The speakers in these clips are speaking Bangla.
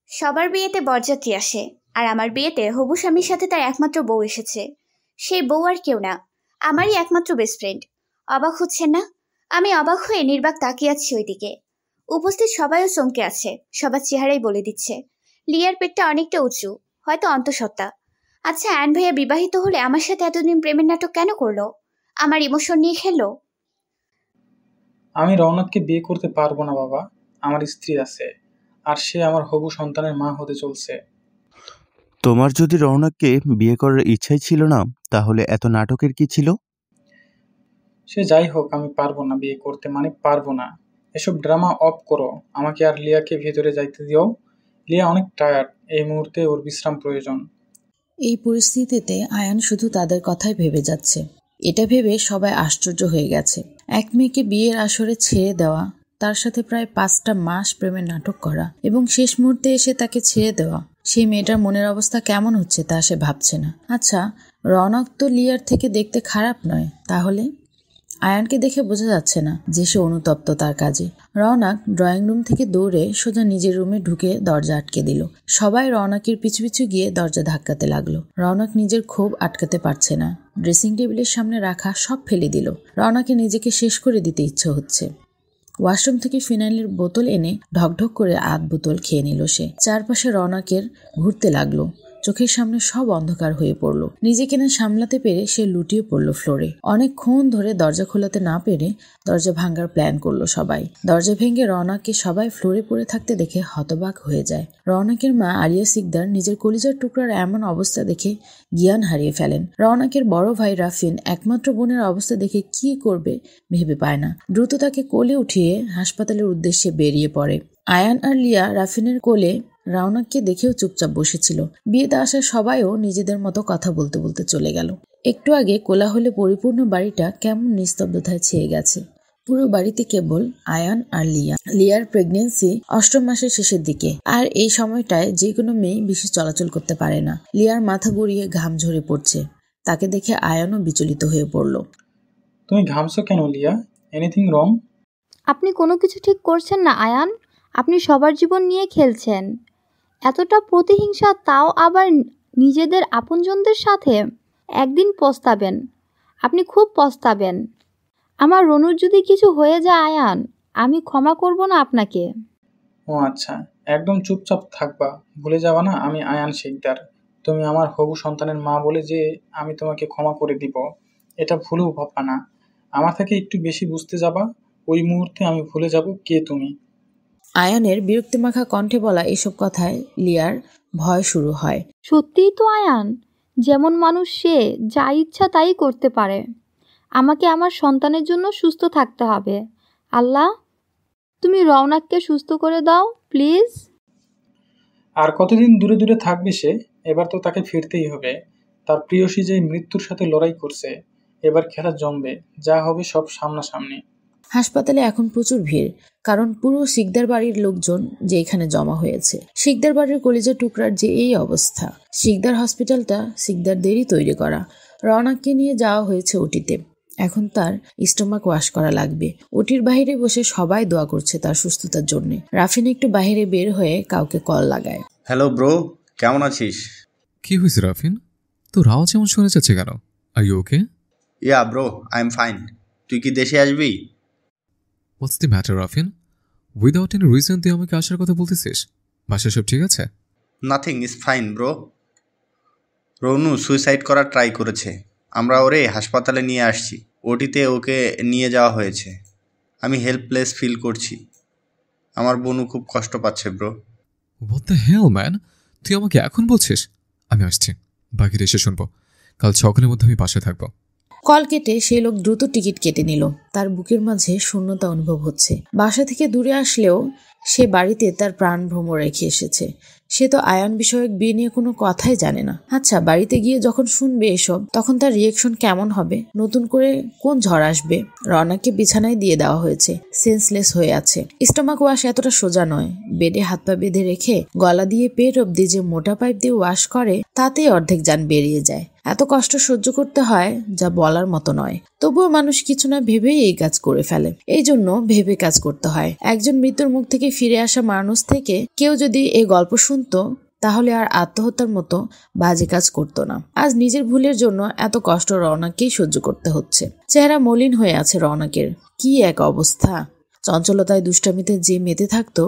সবার বিয়েতে বরযাত্রী আসে, আর আমার বিয়েতে হবু স্বামীর সাথে তার একমাত্র বউ এসেছে। সেই বউ আর কেউ না, আমারই একমাত্র বেস্ট ফ্রেন্ড। অবাক হচ্ছেন না? আমি অবাক হয়ে নির্বাক তাকিয়ে আছি ওইদিকে। উপস্থিত সবাইও চমকে আছে, সবার চেহারাই বলে দিচ্ছে লিয়ার পেটটা অনেকটা উঁচু, হয়তো অন্তঃসত্ত্বা। আচ্ছা, অ্যান ভাইয়া বিবাহিত হলে আমার সাথে এতদিন প্রেমের নাটক কেন করলো? আমার ইমোশন নিয়ে খেললো। আমি রওনককে বিয়ে করতে পারবো না বাবা। আমার স্ত্রী আছে, আর সে আমার হবু সন্তানের মা হতে চলছে। তোমার যদি রওনককে বিয়ে করার ইচ্ছাই ছিল না, তাহলে এত নাটকের কি ছিল? সে যাই হোক, আমি পারবো না বিয়ে করতে, মানে পারবো না। এসব ড্রামা অফ করো, আমাকে আর লিয়াকে ভেতরে যাইতে দিও। লিয়া অনেক টায়ার্ড, এই মুহূর্তে ওর বিশ্রাম প্রয়োজন। এই পরিস্থিতিতে আয়ান শুধু তাদের কথাই ভেবে যাচ্ছে। এটা ভেবে সবাই আশ্চর্য হয়ে গেছে। এক মেয়েকে বিয়ের আসরে ছেড়ে দেওয়া, তার সাথে প্রায় 5টা মাস প্রেমের নাটক করা, এবং শেষ মুহূর্তে এসে তাকে ছেড়ে দেওয়া। সেই মেয়েটার মনের অবস্থা কেমন হচ্ছে তা সে ভাবছে না। আচ্ছা, রওনক তো লিয়ার থেকে দেখতে খারাপ নয়, তাহলে আয়ানকে দেখে বোঝা যাচ্ছে না যে সে অনুতপ্ত তার কাজে। রওনক ড্রয়িং রুম থেকে দৌড়ে সোজা নিজের রুমে ঢুকে দরজা আটকে দিল। সবাই রওনকের পিছু পিছু গিয়ে দরজা ধাক্কাতে লাগলো। রওনক নিজের ক্ষোভ আটকাতে পারছে না। ড্রেসিং টেবিলের সামনে রাখা সব ফেলে দিল। রওনকের নিজেকে শেষ করে দিতে ইচ্ছে হচ্ছে। ওয়াশরুম থেকে ফিনাইলের বোতল এনে ঢকঢক করে আধ বোতল খেয়ে নিল সে। চারপাশে রওনকের ঘুরতে লাগলো। চোখের সামনে সব অন্ধকার হয়ে পড়ল। নিজেকে না সামলাতে পেরে সে লুটিয়ে পড়ল ফ্লোরে। অনেকক্ষণ ধরে দরজা খোলাতে না পেরে দরজা ভাঙার প্ল্যান করলো সবাই। দরজা ভেঙে রওনককে সবাই ফ্লোরে পড়ে থাকতে দেখে হতবাক হয়ে যায়। রওনকের মা আলিয়া সিকদার নিজের কলিজার টুকরার এমন অবস্থা দেখে জ্ঞান হারিয়ে ফেলেন। রওনকের বড় ভাই রাফিন একমাত্র বোনের অবস্থা দেখে কি করবে ভেবে পায় না। দ্রুত তাকে কোলে উঠিয়ে হাসপাতালের উদ্দেশ্যে বেরিয়ে পড়ে। আয়ান আর লিয়া রাফিনের কোলে রওনককে দেখেও চুপচাপ বসেছিল। বিয়েতে আসা সবাইও নিজেদের মতো কথা বলতে বলতে চলে গেল। একটু আগে কোলাহলে পরিপূর্ণ বাড়িটা কেমন নিস্তব্ধতায় ছেয়ে গেছে। পুরো বাড়িতে কেবল আয়ান আর লিয়া। লিয়ার প্রেগনেন্সি 8ম মাসের শেষের দিকে, আর এই সময়টায় যে কোনো মেয়ে বেশি চলাচল করতে পারে না। লিয়ার মাথা গড়িয়ে ঘাম ঝরে পড়ছে। তাকে দেখে আয়ানও বিচলিত হয়ে পড়ল। তুমি ঘামছো কেন লিয়া? Anything wrong? আপনি কোনো কিছু ঠিক করছেন না আয়ান। আপনি সবার জীবন নিয়ে খেলছেন। এতটা প্রতিহিংসা, তাও আবার নিজেদের আপনজনদের সাথে। একদিন পস্তাবেন, আপনি খুব পস্তাবেন। আমার রনুর যদি কিছু হয়ে যায় আয়ান, আমি ক্ষমা করব না আপনাকে। ও আচ্ছা, একদম চুপচাপ থাকবা, ভুলে যাবা না আমি আয়ান শিকদার। তুমি আমার হবু সন্তানের মা বলে যে আমি তোমাকে ক্ষমা করে দিব, এটা ভুলেও ভাববা না। আমার থেকে একটু বেশি বুঝতে যাবা, ওই মুহূর্তে আমি ভুলে যাব কে তুমি। আয়ানের বিরক্তিমাখা কণ্ঠে বলা এসব কথায় লিয়ার ভয় শুরু হয়। সত্যিই তো আয়ান, যেমন মানুষ সে যা ইচ্ছা তাই করতে পারে। আমাকে আমার সন্তানের জন্য সুস্থ থাকতে হবে। আল্লাহ, তুমি রওনককে সুস্থ করে দাও প্লিজ। আর কতদিন দূরে দূরে থাকবে সে? এবার তো তাকে ফিরতেই হবে। তার প্রিয়সী যে মৃত্যুর সাথে লড়াই করছে, এবার খেলা জমবে, যা হবে সব সামনাসামনি। হাসপাতালে এখন প্রচুর ভিড়, কারণ পুরো শিকদার বাড়ির লোকজন যে এখানে জমা হয়েছে। শিকদার বাড়ির কলিজা টুকরার যে এই অবস্থা। শিকদার হসপিটালটা শিকদারদেরই তৈরি করা। রওনককে নিয়ে যাওয়া হয়েছে ওটিতে। এখন তার স্টোমাক ওয়াশ করা লাগবে। ওটির বাইরে বসে সবাই দোয়া করছে তার সুস্থতার জন্য। রাফিন একটু বাইরে বের হয়ে কাউকে কল লাগায়। হ্যালো ব্রো, কেমন আছিস? কি হয়েছে রাফিন? তোর আওয়াজ এমন শুনে যাচ্ছে কেন? Are you okay? Yeah bro, I am fine. তুই কি দেশে আসবি? What's the matter Rafin? Without any reason তুই আমাকে আসার কথা বলতেছিস? বাসায় সব ঠিক আছে? Nothing is fine bro. Ronu suicide করার ট্রাই করেছে। আমরা ওরে হাসপাতালে নিয়ে আসছি। ওটিতে ওকে নিয়ে যাওয়া হয়েছে। আমি হেল্পলেস ফিল করছি। আমার বোনও খুব কষ্ট পাচ্ছে bro. What the hell man? তুই আমাকে এখন বলছিস? আমি আসছি, বাকিটা এসে শুনবো। কাল সকালের মধ্যে আমি বাসায় থাকবো। কল কেটে সে লোক দ্রুত টিকিট কেটে নিল। তার বুকের মাঝে শূন্যতা অনুভব হচ্ছে। বাসা থেকে দূরে আসলেও সে বাড়িতে তার প্রাণ ভ্রমর রেখে এসেছে। সে তো আয়ান বিষয়ক বিয়ে নিয়ে কোনো কথাই জানে না। আচ্ছা, বাড়িতে গিয়ে যখন শুনবে এসব, তখন তার রিয়েকশন কেমন হবে? নতুন করে কোন ঝড় আসবে? রওনককে বিছানায় দিয়ে দেওয়া হয়েছে, সেন্সলেস হয়ে আছে। স্টোমাক ওয়াশ এতটা সোজা নয়। বেডে হাত পা বেঁধে রেখে গলা দিয়ে পেট অব্দি যে মোটা পাইপ দিয়ে ওয়াশ করে, তাতেই অর্ধেক যান বেরিয়ে যায়। এত কষ্ট সহ্য করতে হয় যা বলার মতো নয়। তবুও মানুষ কিছু না ভেবেই এই কাজ করে ফেলে। এই জন্য ভেবে কাজ করতে হয়। একজন মৃত্যুর মুখ থেকে ফিরে আসা মানুষ থেকে কেউ যদি এই গল্প শুনতে শুনতো তাহলে আর আত্মহত্যার মতো বাজে কাজ করতো না। আজ নিজের ভুলের জন্য এত কষ্ট রওনাকেই সহ্য করতে হচ্ছে। চেহারা মলিন হয়ে আছে রওনাকের। কি এক অবস্থা! চঞ্চলতায় দুষ্টামিতে যে মেতে থাকতো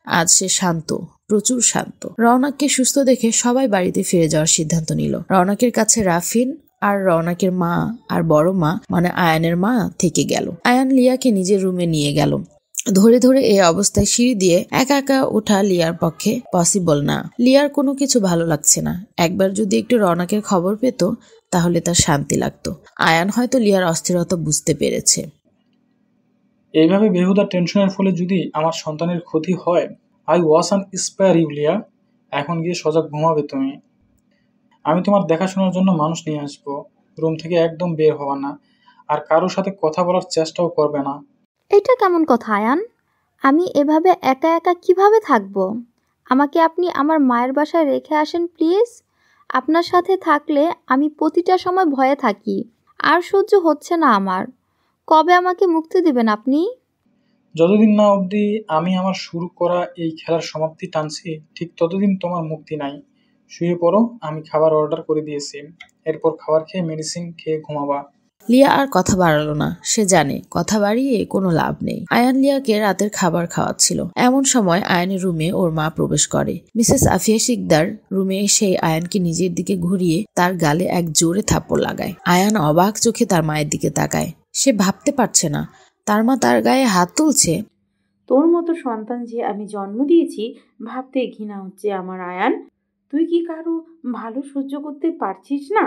আজ সে শান্ত, প্রচুর শান্ত। রওনাককে সুস্থ দেখে সবাই বাড়িতে ফিরে যাওয়ার সিদ্ধান্ত নিল। রওনাকের কাছে রাফিন আর রওনাকের মা আর বড় মা মানে আয়ানের মা থেকে গেল। আয়ান লিয়াকে নিজের রুমে নিয়ে গেল। ধরে ধরে এই অবস্থায় সিঁড়ি দিয়ে একা একা ওঠা লিয়ার পক্ষে পসিবল না। লিয়ার কোনো কিছু ভালো লাগছে না। একবার যদি একটু রওনাকের খবর পেত তাহলে তার শান্তি লাগতো। আয়ান হয়তো লিয়ার অস্থিরতা বুঝতে পেরেছে। এইভাবে বেহুদা টেনশনের ফলে যদি আমার সন্তানের ক্ষতি হয়, I was an spare you লিয়া। এখন গিয়ে সজাগ ঘুমাবে তুমি। আমি তোমার দেখাশোনার জন্য মানুষ নিয়ে আসবো। রুম থেকে একদম বের হওয়া না, আর কারোর সাথে কথা বলার চেষ্টাও করবে না। এটা কেমন কথা আয়ান? আমি এভাবে একা একা কিভাবে থাকবো? আমাকে আপনি আমার মায়ের বাসায় রেখে আসেন প্লিজ। আপনার সাথে থাকলে আমি প্রতিটা সময় ভয়ে থাকি, আর সহ্য হচ্ছে না আমার। কবে আমাকে মুক্তি দিবেন আপনি? যতদিন না অবধি আমি আমার শুরু করা এই খেলার সমাপ্তি টানছি, ঠিক ততদিন তোমার মুক্তি নাই। শুয়ে পড়ো, আমি খাবার অর্ডার করে দিয়েছি। এরপর খাবার খেয়ে মেডিসিন খেয়ে ঘুমাবা। লিয়া আর কথা বাড়ালো না। সে জানে কথা বাড়িয়ে কোনো লাভ নেই। আয়ান লিয়াকে রাতের খাবার খাওয়াচ্ছিল। এমন সময় আয়ানের রুমে ওর মা প্রবেশ করে। মিসেস আফিয়া শিকদার রুমে এসে আয়ানকে নিজের দিকে ঘুরিয়ে তার গালে এক জোরে থাপ্পড় লাগায়। আয়ান অবাক চোখে তার মায়ের দিকে তাকায়। সে ভাবতে পারছে না তার মা তার গায়ে হাত তুলছে। তোর মতো সন্তান যে আমি জন্ম দিয়েছি ভাবতে ঘৃণা হচ্ছে আমার। আয়ান, তুই কি কারো ভালো সহ্য করতে পারছিস না?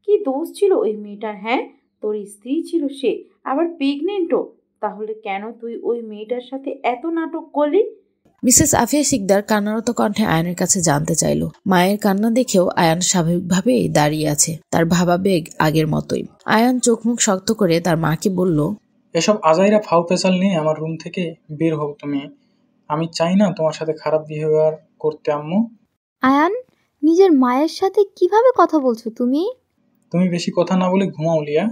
কি দোষ ছিল ওই মেয়েটার? হ্যাঁ, তোর স্ত্রী ছিল সে, আবার প্রেগনেন্টও। তাহলে কেন তুই ওই মেয়েটার সাথে এত নাটক করলি? মিসেস আফিয়া শিকদার কান্নারত কণ্ঠে আয়ানের কাছে জানতে চাইল। মায়ের কান্না দেখেও আয়ান স্বাভাবিকভাবেই দাঁড়িয়ে আছে, তার ভাবাবেগ আগের মতোই। আয়ান চোখ মুখ শক্ত করে তার মাকে বলল, এসব আজাইরা ফাউ পেশাল নিয়ে আমার রুম থেকে বের হও তুমি। আমি চাই না তোমার সাথে খারাপ বিহেভিয়ার করতে আম্মু। আয়ান, নিজের মায়ের সাথে কিভাবে কথা বলছো তুমি? তুমি বেশি কথা না বলে ঘুমাও লিয়া।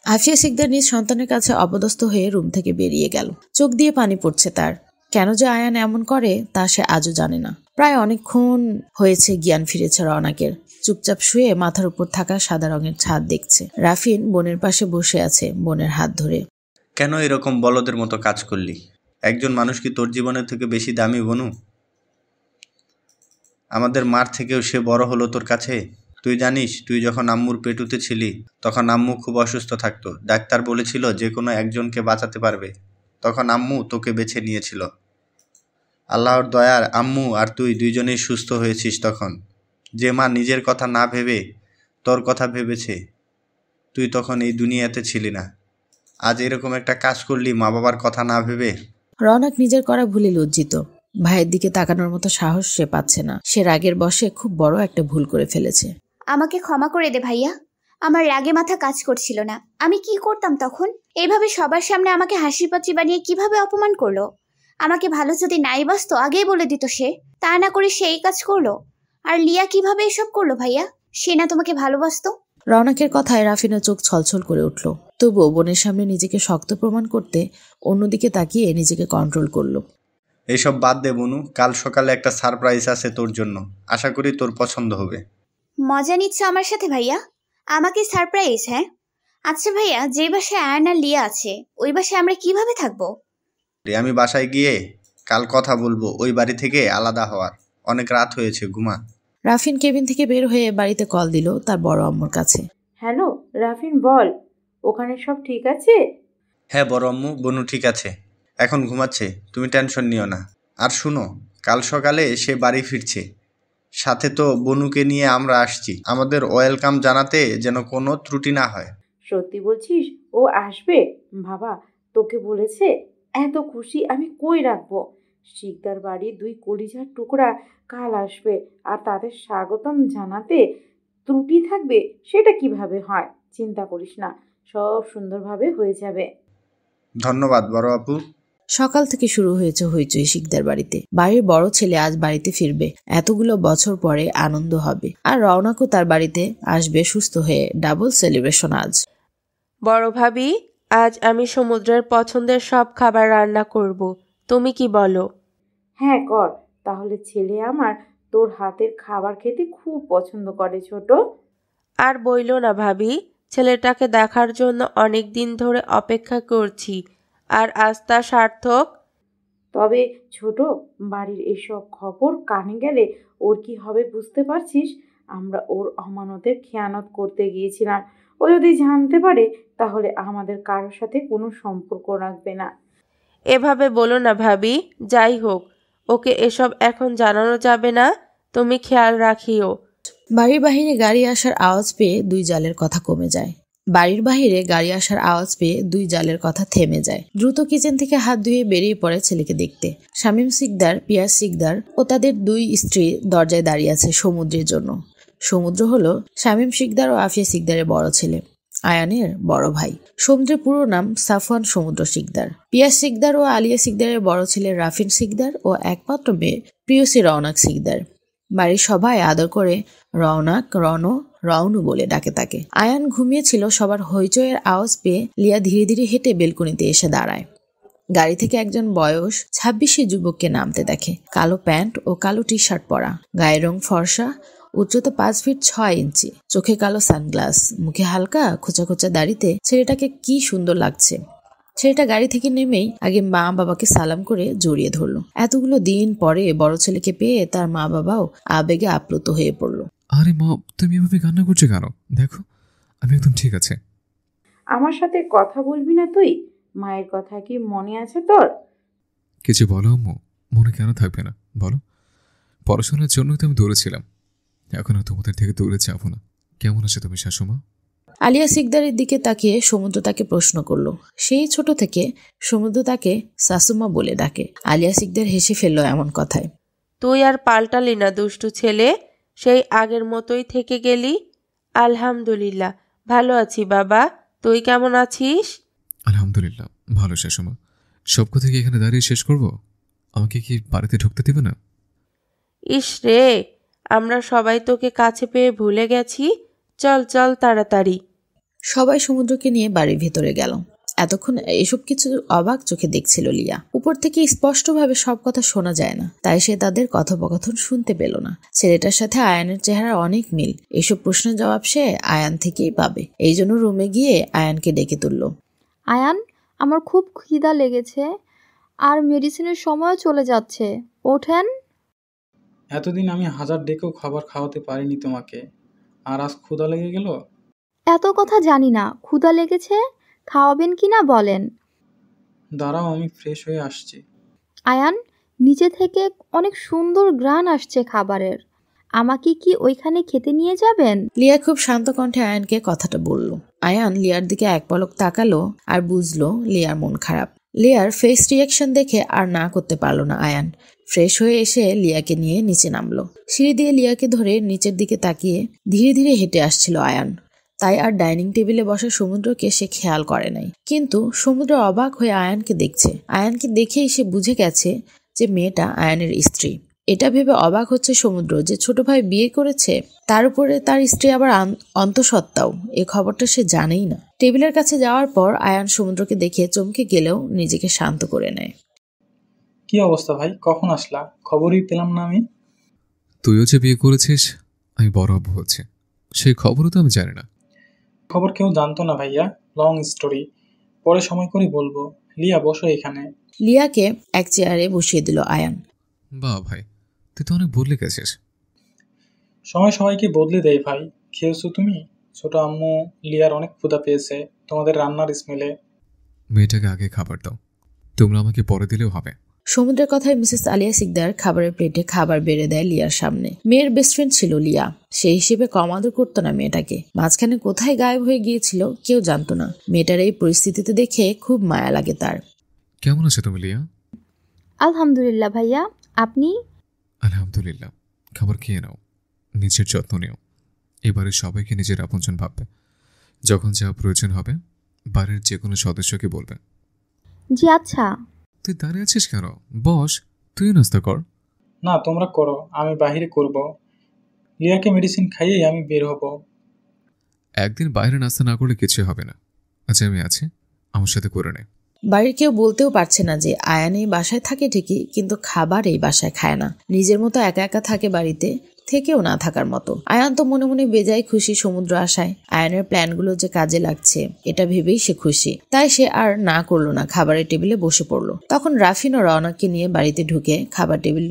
আফিয়া শিকদার নিজ সন্তানের কাছে অপদস্থ হয়ে রুম থেকে বেরিয়ে গেল। চোখ দিয়ে পানি পড়ছে তার। কেন যে আয়ান এমন করে তা সে আজও জানে না। প্রায় অনেকক্ষণ হয়েছে জ্ঞান ফিরেছে রওনাকের। চুপচাপ শুয়ে মাথার উপর থাকা সাদা রঙের ছাদ দেখছে। রাফিন বোনের পাশে বসে আছে, বোনের হাত ধরে। কেন এরকম বলদের মতো কাজ করলি? একজন মানুষ কি তোর জীবনের থেকে বেশি দামি বনু? আমাদের মার থেকেও সে বড় হলো তোর কাছে। তুই জানিস, তুই যখন আম্মুর পেটুতে ছিলি তখন আম্মু খুব অসুস্থ থাকতো। ডাক্তার বলেছিল যে কোনো একজনকে বাঁচাতে পারবে। তখন আম্মু তোকে বেছে নিয়েছিল। আল্লাহর দয়ার আম্মু আর তুই দুইজনেই সুস্থ হয়েছিস তখন। যে মা নিজের কথা না ভেবে তোর কথা ভেবেছে, তুই তখন এই দুনিয়াতে ছিলি না। আজ এরকম একটা কাজ করলি মা বাবার কথা না ভেবে। রওনাক নিজের করা ভুলে লজ্জিত। ভাইয়ের দিকে তাকানোর মতো সাহস সে পাচ্ছে না। সে রাগের বশে খুব বড় একটা ভুল করে ফেলেছে। আমাকে ক্ষমা করে দে ভাইয়া। আমার রাগে মাথা কাজ করছিল না। আমি কি করতাম তখন? এইভাবে সবার সামনে আমাকে হাসির পাত্রী বানিয়ে কিভাবে অপমান করলো। আমাকে ভালো যদি নাই বাসতো আগেই বলে দিত সে। তা না করে সে এই কাজ করলো। আর লিয়া কিভাবে এসব করলো ভাইয়া? সে না তোমাকে ভালোবাসতো? রওনাকের কথায় রাফিনের চোখ ছলছল করে উঠল। তবুও বোনের সামনে নিজেকে শক্ত প্রমাণ করতে অন্যদিকে তাকিয়ে নিজেকে কন্ট্রোল করলো। এইসব বাদ দে বনু, কাল সকালে একটা সারপ্রাইজ আছে তোর জন্য। আশা করি তোর পছন্দ হবে। মজা নিচ্ছ আমার সাথে ভাইয়া? আমাকে সারপ্রাইজ? হ্যাঁ আচ্ছা ভাইয়া, যে বাসায় আয়ান আর লিয়া আছে ওই বাসায় আমরা কিভাবে থাকবো? আমি বাসায় গিয়ে কাল কথা বলবো ওই বাড়ি থেকে আলাদা হওয়ার। অনেক রাত হয়েছে, ঘুমা। রাফিন কেবিন থেকে বের হয়ে বাড়িতে কল দিল তার বড় আম্মুর কাছে। হ্যালো রাফিন, বল, ওখানে সব ঠিক আছে? হ্যাঁ বড় আম্মু, বনু ঠিক আছে, এখন ঘুমাচ্ছে, তুমি টেনশন নিও না। আর শুনো, কাল সকালে সে বাড়ি ফিরছে। সাথে তো বনুকে নিয়ে আমরা আসছি। আমাদের ওয়েলকাম জানাতে যেন কোনো ত্রুটি না হয়। সত্যি বলছিস ও আসবে? বাবা তোকে বলেছে? এত খুশি আমি কই রাখবো। শিকদার বাড়ির 2 কলিজার টুকরা কাল আসবে, আর তাদের স্বাগতম জানাতে ত্রুটি থাকবে সেটা কিভাবে হয়? চিন্তা করিস না, সব সুন্দরভাবে হয়ে যাবে। ধন্যবাদ বড় আপু। সকাল থেকে শুরু হয়েছে হইচই শিকদার বাড়িতে। বাড়ির বড় ছেলে আজ বাড়িতে ফিরবে। এতগুলো বছর পরে আনন্দ হবে। আর রওনাকও তার বাড়িতে আসবে সুস্থ হয়ে। ডাবল সেলিব্রেশন আজ। বড় ভাবি, আজ আমি সমুদ্রের পছন্দের সব খাবার রান্না করব। তুমি কি বলো? হ্যাঁ কর, তাহলে ছেলে আমার তোর হাতের খাবার খেতে খুব পছন্দ করে ছোট। আর বইলো না ভাবি, ছেলেটাকে দেখার জন্য অনেক দিন ধরে অপেক্ষা করছি, আর আজ তা সার্থক। তবে ছোট, বাড়ির এসব খবর কানে গেলে ওর কি হবে বুঝতে পারছিস? আমরা ওর অমানতের খেয়ানত করতে গিয়েছিলাম। ও যদি জানতে পারে তাহলে আমাদের কারোর সাথে কোনো সম্পর্ক রাখবে না। এভাবে বলো না ভাবি, যাই হোক ওকে এসব এখন জানানো যাবে না, তুমি খেয়াল রাখিও। বাড়ির বাহিরে গাড়ি আসার আওয়াজ পেয়ে দুই জালের কথা কমে যায়। বাড়ির বাহিরে গাড়ি আসার আওয়াজ পেয়ে দুই জালের কথা থেমে যায়। দ্রুত কিচেন থেকে হাত ধুয়ে বেরিয়ে পড়ে ছেলেকে দেখতে। শামীম সিকদার, পিয়াস সিকদার ও তাদের দুই স্ত্রী দরজায় দাঁড়িয়ে আছে সমুদ্রের জন্য। সমুদ্র হলো শামীম সিকদার ও আফিয়া সিকদারের বড় ছেলে, আয়ানের বড় ভাই। সমুদ্রের পুরো নাম সাফওয়ান সমুদ্র সিকদার। পিয়াস সিকদার ও আলিয়া সিকদারের বড় ছেলে রাফিন সিকদার ও একমাত্র মেয়ে প্রিয়সী রওনাক সিকদার। বাড়ির সবাই আদর করে রওনাক, রওনু বলে ডাকে তাকে। আয়ান ঘুমিয়েছিল। সবার হইচইয়ের আওয়াজ পেয়ে লিয়া ধীরে ধীরে হেঁটে বেলকনিতে এসে দাঁড়ায়। গাড়ি থেকে একজন বয়স 26 যুবককে নামতে দেখে। কালো প্যান্ট ও কালো টি শার্ট পরা, গায়ের রং ফর্সা, উচ্চতা 5 ফিট 6 ইঞ্চি, চোখে কালো সানগ্লাস, মুখে হালকা খোঁচা খোঁচা দাড়িতে ছেলেটাকে কি সুন্দর লাগছে। ছেলেটা গাড়ি থেকে নেমেই আগে মা বাবাকে সালাম করে জড়িয়ে ধরলো। এতগুলো দিন পরে বড় ছেলেকে পেয়ে তার মা বাবাও আবেগে আপ্লুত হয়ে পড়লো। আরে মা, তুমি এভাবে কান্না করছো কেন? দেখো আমি একদম ঠিক আছে। আমার সাথে কথা বলবি না তুই? মায়ের কথা কি মনে আছে তোর? কিছু বলো আম্মু, মনে কেন থাকবে না বলো। পড়াশোনার জন্যই তো আমি দৌড়েছিলাম, এখন আর তোমাদের থেকে দৌড়ে যাবো না। কেমন আছে তুমি শাশুমা? আলিয়া সিকদারের দিকে তাকিয়ে সমুদ্র তাকে প্রশ্ন করলো। সেই ছোট থেকে সমুদ্র তাকে শাশুমা বলে ডাকে। আলিয়া সিকদার হেসে ফেললো এমন কথায়। তুই আর পাল্টালি না দুষ্টু ছেলে, সেই আগের মতোই থেকে গেলি। আলহামদুলিল্লাহ ভালো আছি বাবা, তুই কেমন আছিস? আলহামদুলিল্লাহ ভালো শাশুমা। সব কথা কি এখানে দাঁড়িয়ে শেষ করব? আমাকে কি বাড়িতে ঢুকতে দিবে না? ইস রে, আমরা সবাই তোকে কাছে পেয়ে ভুলে গেছি। চল চল তাড়াতাড়ি। সবাই সমুদ্রকে নিয়ে বাড়ির ভেতরে গেল। এতক্ষণ এসব কিছু অবাক চোখে দেখছিল লিয়া। উপর থেকে স্পষ্টভাবে সব কথা শোনা যায় না, তাই সে তাদের কথোপকথন শুনতে পেল না। ছেলেটার সাথে আয়ানের চেহারা অনেক মিল। এসব প্রশ্নের জবাব সে আয়ান থেকেই পাবে। এই জন্য রুমে গিয়ে আয়ানকে ডেকে তুলল। আয়ান, আমার খুব খিদা লেগেছে আর মেডিসিনের সময়ও চলে যাচ্ছে, ওঠেন। এতদিন আমি হাজার ডেকেও খাবার খাওয়াতে পারিনি তোমাকে, আর আজ ক্ষুধা লেগে গেল। এত কথা জানি না, ক্ষুধা লেগেছে, খাওয়াবেন কি না বলেন। দাঁড়াও, আমি ফ্রেশ হয়ে আসছি। আয়ান, নিচে থেকে অনেক সুন্দর ঘ্রাণ আসছে খাবারের, আমাকে কি ওইখানে খেতে নিয়ে যাবেন? লিয়া খুব শান্ত কণ্ঠে আয়ানকে কথাটা বলল। আয়ান লিয়ার দিকে এক পলক তাকালো আর বুঝলো লিয়ার মন খারাপ। লিয়ার ফেস রিয়াকশন দেখে আর না করতে পারলো না আয়ান। ফ্রেশ হয়ে এসে লিয়াকে নিয়ে নিচে নামলো। সিঁড়ি দিয়ে লিয়াকে ধরে নিচের দিকে তাকিয়ে ধীরে ধীরে হেঁটে আসছিল আয়ান। তাই আর ডাইনিং টেবিলে বসা সমুদ্রকে সে খেয়াল করে নাই। কিন্তু সমুদ্র অবাক হয়ে আয়ানকে দেখছে। আয়ানকে দেখেই সে বুঝে গেছে যে মেয়েটা আয়ানের স্ত্রী। এটা ভেবে অবাক হচ্ছে সমুদ্র যে ছোট ভাই বিয়ে করেছে, তার উপরে তার স্ত্রী আবার অন্তঃসত্ত্বাও। এ খবরটা সে জানেই না। টেবিলের কাছে যাওয়ার পর আয়ান সমুদ্রকে দেখে চমকে গেলেও নিজেকে শান্ত করে নেয়। কি অবস্থা ভাই, কখন আসলা? খবরই পেলাম না আমি। তুইও যে বিয়ে করেছিস, আমি বড় আব্বু হচ্ছে, সেই খবরও তো আমি জানি না। খবর কেউ জানতো না ভাইয়া, লং স্টোরি, পরে সময় করে বলবো। লিয়া বসো এখানে। লিয়াকে এক চেয়ারে বসিয়ে দিল আয়ান। বাহ ভাই, তুই তো অনেক বদলে গেছিস। সময় সবাইকে বদলে দেয় ভাই। খেয়েছো তুমি? ছোট আম্মু লিয়ার অনেক ক্ষুধা পেয়েছে তোমাদের রান্নার স্মেলে। মেয়েটাকে আগে খাবার দাও, তোমরা আমাকে পরে দিলেও হবে। সমুদ্রের কথায় মিসেস আলিয়া সিকদার খাবারের প্লেটে খাবার বেড়ে দেয় লিয়ার সামনে। মেয়ের বেস্ট ফ্রেন্ড ছিল লিয়া, সেই হিসেবে কম আদর করতো না মেয়েটাকে। মাঝখানে কোথায় গায়েব হয়ে গিয়েছিল কেউ জানতো না। মেয়েটার এই পরিস্থিতিতে দেখে খুব মায়া লাগে তার। কেমন আছো তুমি লিয়া? আলহামদুলিল্লাহ ভাইয়া, আপনি? আলহামদুলিল্লাহ। খাবার খেয়ে নাও, নিজের যত্ন নিও। এবারে সবাইকে নিজের আপনজন ভাববে। যখন যা প্রয়োজন হবে বাড়ির যে কোনো সদস্যকে বলবে। জি আচ্ছা। তুই দাঁড়িয়ে আছিস কেন? বস, তুই নাস্তা কর। না, তোমরা করো, আমি বাহিরে করব। লিয়াকে মেডিসিন খাইয়েই আমি বের হব। একদিন বাইরে নাস্তা না করলে কিছু হবে না। আচ্ছা আমি আছি, আমার সাথে করে নে। বাড়ির কেউ বলতেও পারছে না যে আয়ান এই বাসায় থাকে ঠিকই, কিন্তু খাবার এই বাসায় খায় না। নিজের মতো একা একা থাকে বাড়িতে, থেকেও না থাকার মতো। আয়ান তো মনে মনে বেজায় খুশি সমুদ্র আসায়। আয়ানের প্ল্যানগুলো যে কাজে লাগছে এটা ভেবেই সে খুশি। তাই সে আর না করলো না, খাবারের টেবিলে বসে পড়লো। তখন রাফিন ও রওনাককে নিয়ে বাড়িতে ঢুকে খাবার টেবিল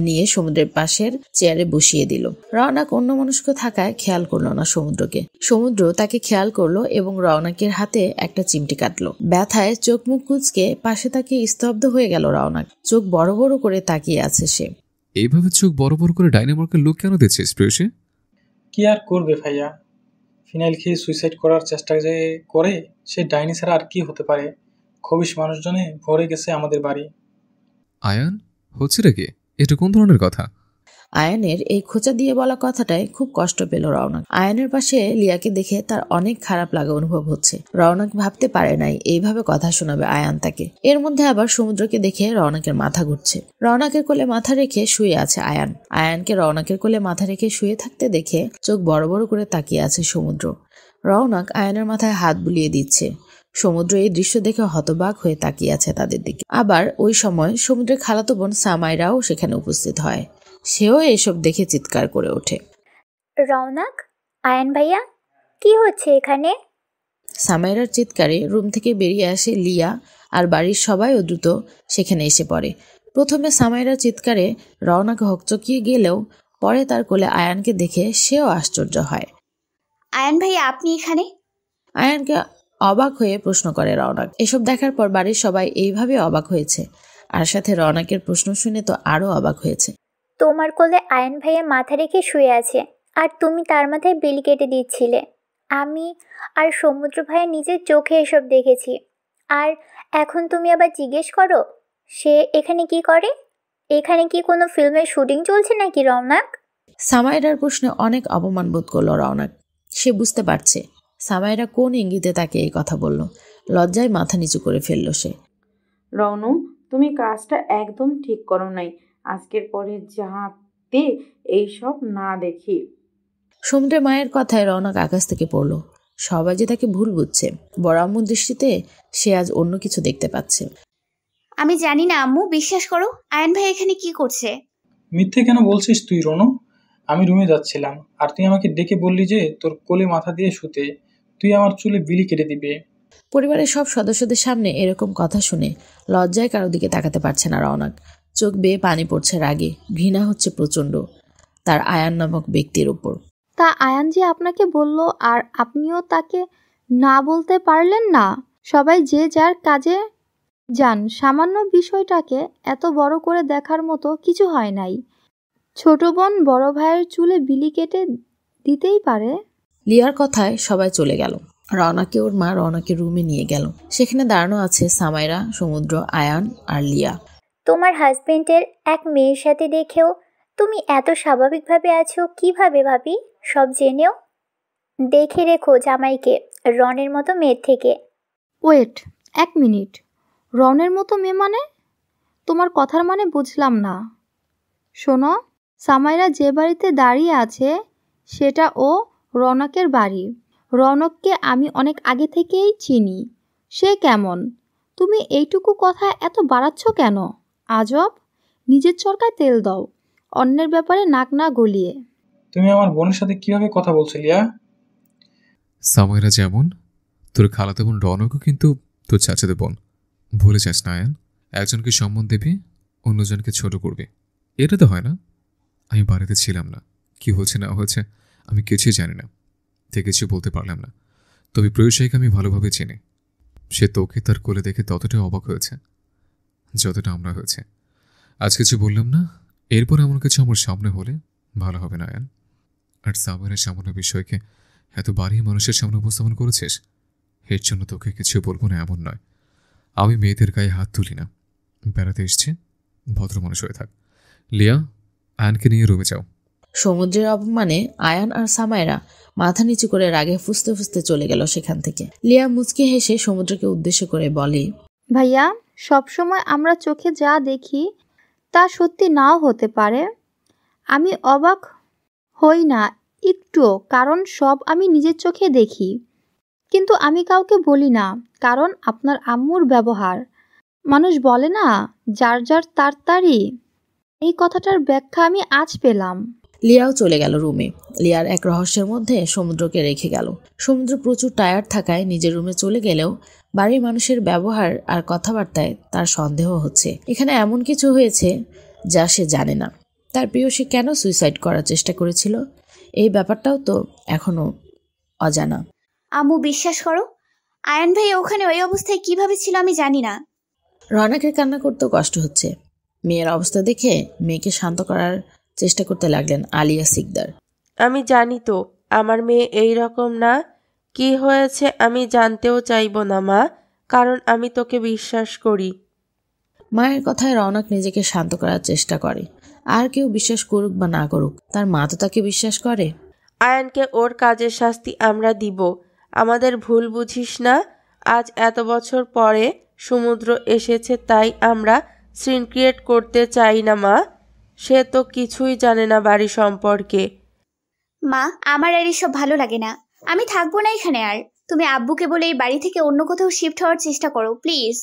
নিয়ে সমুদ্রের পাশের চেয়ারে বসিয়ে দিল। রওনাক অন্যমনস্ক থাকায় খেয়াল করলো না সমুদ্রকে। সমুদ্র তাকে খেয়াল করলো এবং রওনাকের হাতে একটা চিমটি কাটলো। ব্যথায় চোখ মুখ কুঁচকে পাশে তাকিয়ে স্তব্ধ হয়ে গেল রওনাক। চোখ বড় বড় করে তাকিয়ে আছে সে। এইভাবে চোখ বড় বড় করে ডাইনামোরকে লুক কেন দিচ্ছিস প্রেয়সী? কি আর করবে ভাইয়া, ফিনাইল খেয়ে সুইসাইড করার চেষ্টা যে করে সে ডাইনি ছাড়া আর কি হতে পারে। খবিশ মানুষজনে ভরে গেছে আমাদের বাড়ি। আয়ান, হচ্ছে রে কি? এটা কোন ধরনের কথা? আয়ানের এই খোঁচা দিয়ে বলা কথাটায় খুব কষ্ট পেল রওনাক। আয়ানের পাশে লিয়াকে দেখে তার অনেক খারাপ লাগা অনুভব হচ্ছে। রওনাক ভাবতে পারে নাই এইভাবে কথা শোনাবে আয়ান তাকে। এর মধ্যে আবার সমুদ্রকে দেখে রওনাকের মাথা ঘুরছে। রওনাকের কোলে মাথা রেখে শুয়ে আছে আয়ান। আয়ানকে রওনাকের কোলে মাথা রেখে শুয়ে থাকতে দেখে চোখ বড় বড় করে তাকিয়ে আছে সমুদ্র। রওনাক আয়ানের মাথায় হাত বুলিয়ে দিচ্ছে। সমুদ্র এই দৃশ্য দেখে হতবাক হয়ে তাকিয়ে আছে তাদের দিকে। আবার ওই সময় সমুদ্রের খালাতো বোন সামাইরাও সেখানে উপস্থিত হয়। সেও এসব দেখে চিৎকার করে ওঠে। রওনাক, আয়ান ভাইয়া, কি হচ্ছে এখানে? সামাইরার চিৎকারে রুম থেকে বেরিয়ে আসে লিয়া আর বাড়ির সবাইও দ্রুত সেখানে এসে পড়ে। প্রথমে সামাইরার চিৎকারে রওনাক হকচকিয়ে গেলেও পরে তার কোলে আয়ানকে দেখে সেও আশ্চর্য হয়। আয়ান ভাইয়া, আপনি এখানে? আয়ানকে অবাক হয়ে প্রশ্ন করে রওনাক। এসব দেখার পর বাড়ির সবাই এইভাবে অবাক হয়েছে, আর সাথে রওনাকের প্রশ্ন শুনে তো আরো অবাক হয়েছে। তোমার কোলে আয়ান ভাইয়া মাথা রেখে শুয়ে আছে, আর তুমি তার মাথায় বেলি কেটে দিচ্ছিলে। আমি আর সমুদ্র ভাইয়া নিজের চোখে এসব দেখেছি। আর এখন তুমি আবার জিজ্ঞেস করো সে এখানে কি করে? এখানে কি কোনো ফিল্মের শুটিং চলছে নাকি রওনাক? সামাইরার প্রশ্নে অনেক অপমান বোধ করলো রওনাক। সে বুঝতে পারছে সামাইরা কোন ইঙ্গিতে তাকে এই কথা বলল। লজ্জায় মাথা নিচু করে ফেলল সে। রনু, তুমি কাজটা একদম ঠিক করো নাই। আজকের পরে যাতে এইসব না দেখি। সমুদ্রের মায়ের কথায় রওনাক আকাশ থেকে পড়ল। সবাই যে তাকে ভুল বুঝছে, বড় আম্মুর দৃষ্টিতে সে আজ অন্য কিছু দেখতে পাচ্ছে। আমি জানি না আম্মু, বিশ্বাস করো। আয়ান ভাই এখানে কি করছে? মিথ্যে কেন বলছিস তুই রনু? আমি রুমে যাচ্ছিলাম আর তুই আমাকে ডেকে বললি যে তোর কোলে মাথা দিয়ে শুতে তুই আমার চুলে বিলি কেটে দিবে। পরিবারের সব সদস্যদের সামনে এরকম কথা শুনে লজ্জায় কারো দিকে তাকাতে পারছে না রওনাক। চোখ বেয়ে পানি পড়ছে রাগে, ঘৃণা হচ্ছে প্রচণ্ড তার আয়ান নামক ব্যক্তির উপর। তা আয়ান যে আপনাকে বলল আর আপনিও তাকে না বলতে পারলেন না। সবাই যে যার কাজে যান, সামান্য বিষয়টাকে এত বড় করে দেখার মতো কিছু হয় নাই। ছোট বোন বড় ভাইয়ের চুলে বিলি কেটে দিতেই পারে। লিয়ার কথায় সবাই চলে গেল। রওনাকে ওর মা রওনাকের রুমে নিয়ে গেল। সেখানে দাঁড়ানো আছে সামাইরা, সমুদ্র, আয়ান আর লিয়া। তোমার হাজবেন্ডের এক মেয়ের সাথে দেখেও তুমি এত স্বাভাবিকভাবে আছো কিভাবে ভাবি? সব জেনেও? দেখে রেখো জামাইকে রনের মতো মেয়ের থেকে। Wait, 1 minute. রনের মতো মেয়ে মানে? তোমার কথার মানে বুঝলাম না। শোনো, সামাইরা যে বাড়িতে দাঁড়িয়ে আছে সেটা ও রৌনকের বাড়ি। রৌনককে আমি অনেক আগে থেকেই চিনি। সে কেমন? তুমি এইটুকু কথা এত বাড়াচ্ছ কেন? আজব, নিজের চরকায় তেল দাও, অন্যের ব্যাপারে নাক না গলিয়ে। তুমি আমার বোনের সাথে কিভাবে কথা বলছো লিয়া? সামাইরা যেমন, তোর খালাতো বোন রৌনকও কিন্তু তোর চাচাতো বোন। ভুলে যাস না আয়ান, একজনকে সম্মান দেবি, অন্যজনকে ছোট করবি। এটা তো হয় না। আমি বাড়িতে ছিলাম না, কি হয়েছে না হয়েছে আমি কিছুই জানি না, তাই কিছু বলতে পারলাম না। তবে প্রেয়সীকে আমি ভালোভাবে চিনি। সে তোকে তার কোলে দেখে ততটাই অবাক হয়েছে যতটা আমরা হয়েছে। আজ কিছু বললাম না, এরপর এমন কিছু আমার সামনে হলে ভালো হবে না আয়ান। আর সামাইরের সামান্য বিষয়কে এত বাড়িয়ে মানুষের সামনে উপস্থাপন করেছিস, এর জন্য তোকে কিছু বলবো না এমন নয়। আমি মেয়েদের গায়ে হাত তুলি না। বেড়াতে এসছি, ভদ্র মানুষ হয়ে থাক। লিয়া, আয়ানকে নিয়ে রুমে যাও। সমুদ্রের অপমানে আয়ান আর সামাইরা মাথা নিচু করে রাগে ফুসতে ফুসতে চলে গেল সেখান থেকে। লিয়া মুচকি হেসে সমুদ্রকে উদ্দেশ্য করে বলে, ভাইয়া, সবসময় আমরা চোখে যা দেখি তা সত্যি নাও হতে পারে। আমি অবাক হই না একটুও, কারণ সব আমি নিজের চোখে দেখি। কিন্তু আমি কাউকে বলি না, কারণ আপনার আম্মুর ব্যবহার। মানুষ বলে না, যার যার তার তারই। এই কথাটার ব্যাখ্যা আমি আজ পেলাম। লিয়াও চলে গেল রুমে। লিয়ার এক রহস্যের মধ্যে সমুদ্রকে রেখে গেল। সমুদ্র প্রচুর টায়ার্ড থাকায় নিজের রুমে চলে গেলেও বাড়ির মানুষের ব্যবহার আর কথাবার্তায় তার সন্দেহ হচ্ছে। এখানে এমন কিছু হয়েছে যা সে জানে না। তার প্রিয় সে কেন সুইসাইড করার চেষ্টা করেছিল, এই ব্যাপারটাও তো এখনো অজানা। আম্মু, বিশ্বাস করো, আয়ান ভাই ওখানে ওই অবস্থায় কিভাবে ছিল আমি জানি না। রওনাকের কান্না করতেও কষ্ট হচ্ছে। মেয়ের অবস্থা দেখে মেয়েকে শান্ত করার চেষ্টা করতে লাগলেন আলিয়া সিকদার। আমি জানি তো আমার মেয়ে এই রকম না। কি হয়েছে আমি জানতেও চাইব না মা, কারণ আমি তোকে বিশ্বাস করি। মায়ের কথায় রওনাক নিজেকে শান্ত করার চেষ্টা করে। আর কেউ বিশ্বাস করুক বা না করুক, তার মা তো তাকে বিশ্বাস করে। আয়ানকে ওর কাজের শাস্তি আমরা দিব। আমাদের ভুল বুঝিস না। আজ এত বছর পরে সমুদ্র এসেছে, তাই আমরা সিন ক্রিয়েট করতে চাই না মা। সে তো কিছুই জানে না বাড়ি সম্পর্কে। মা, আমার আর এসব ভালো লাগে না। আমি থাকবো না এখানে আর। তুমি আব্বুকে বলে এই বাড়ি থেকে অন্য কোথাও শিফট হওয়ার চেষ্টা করো প্লিজ।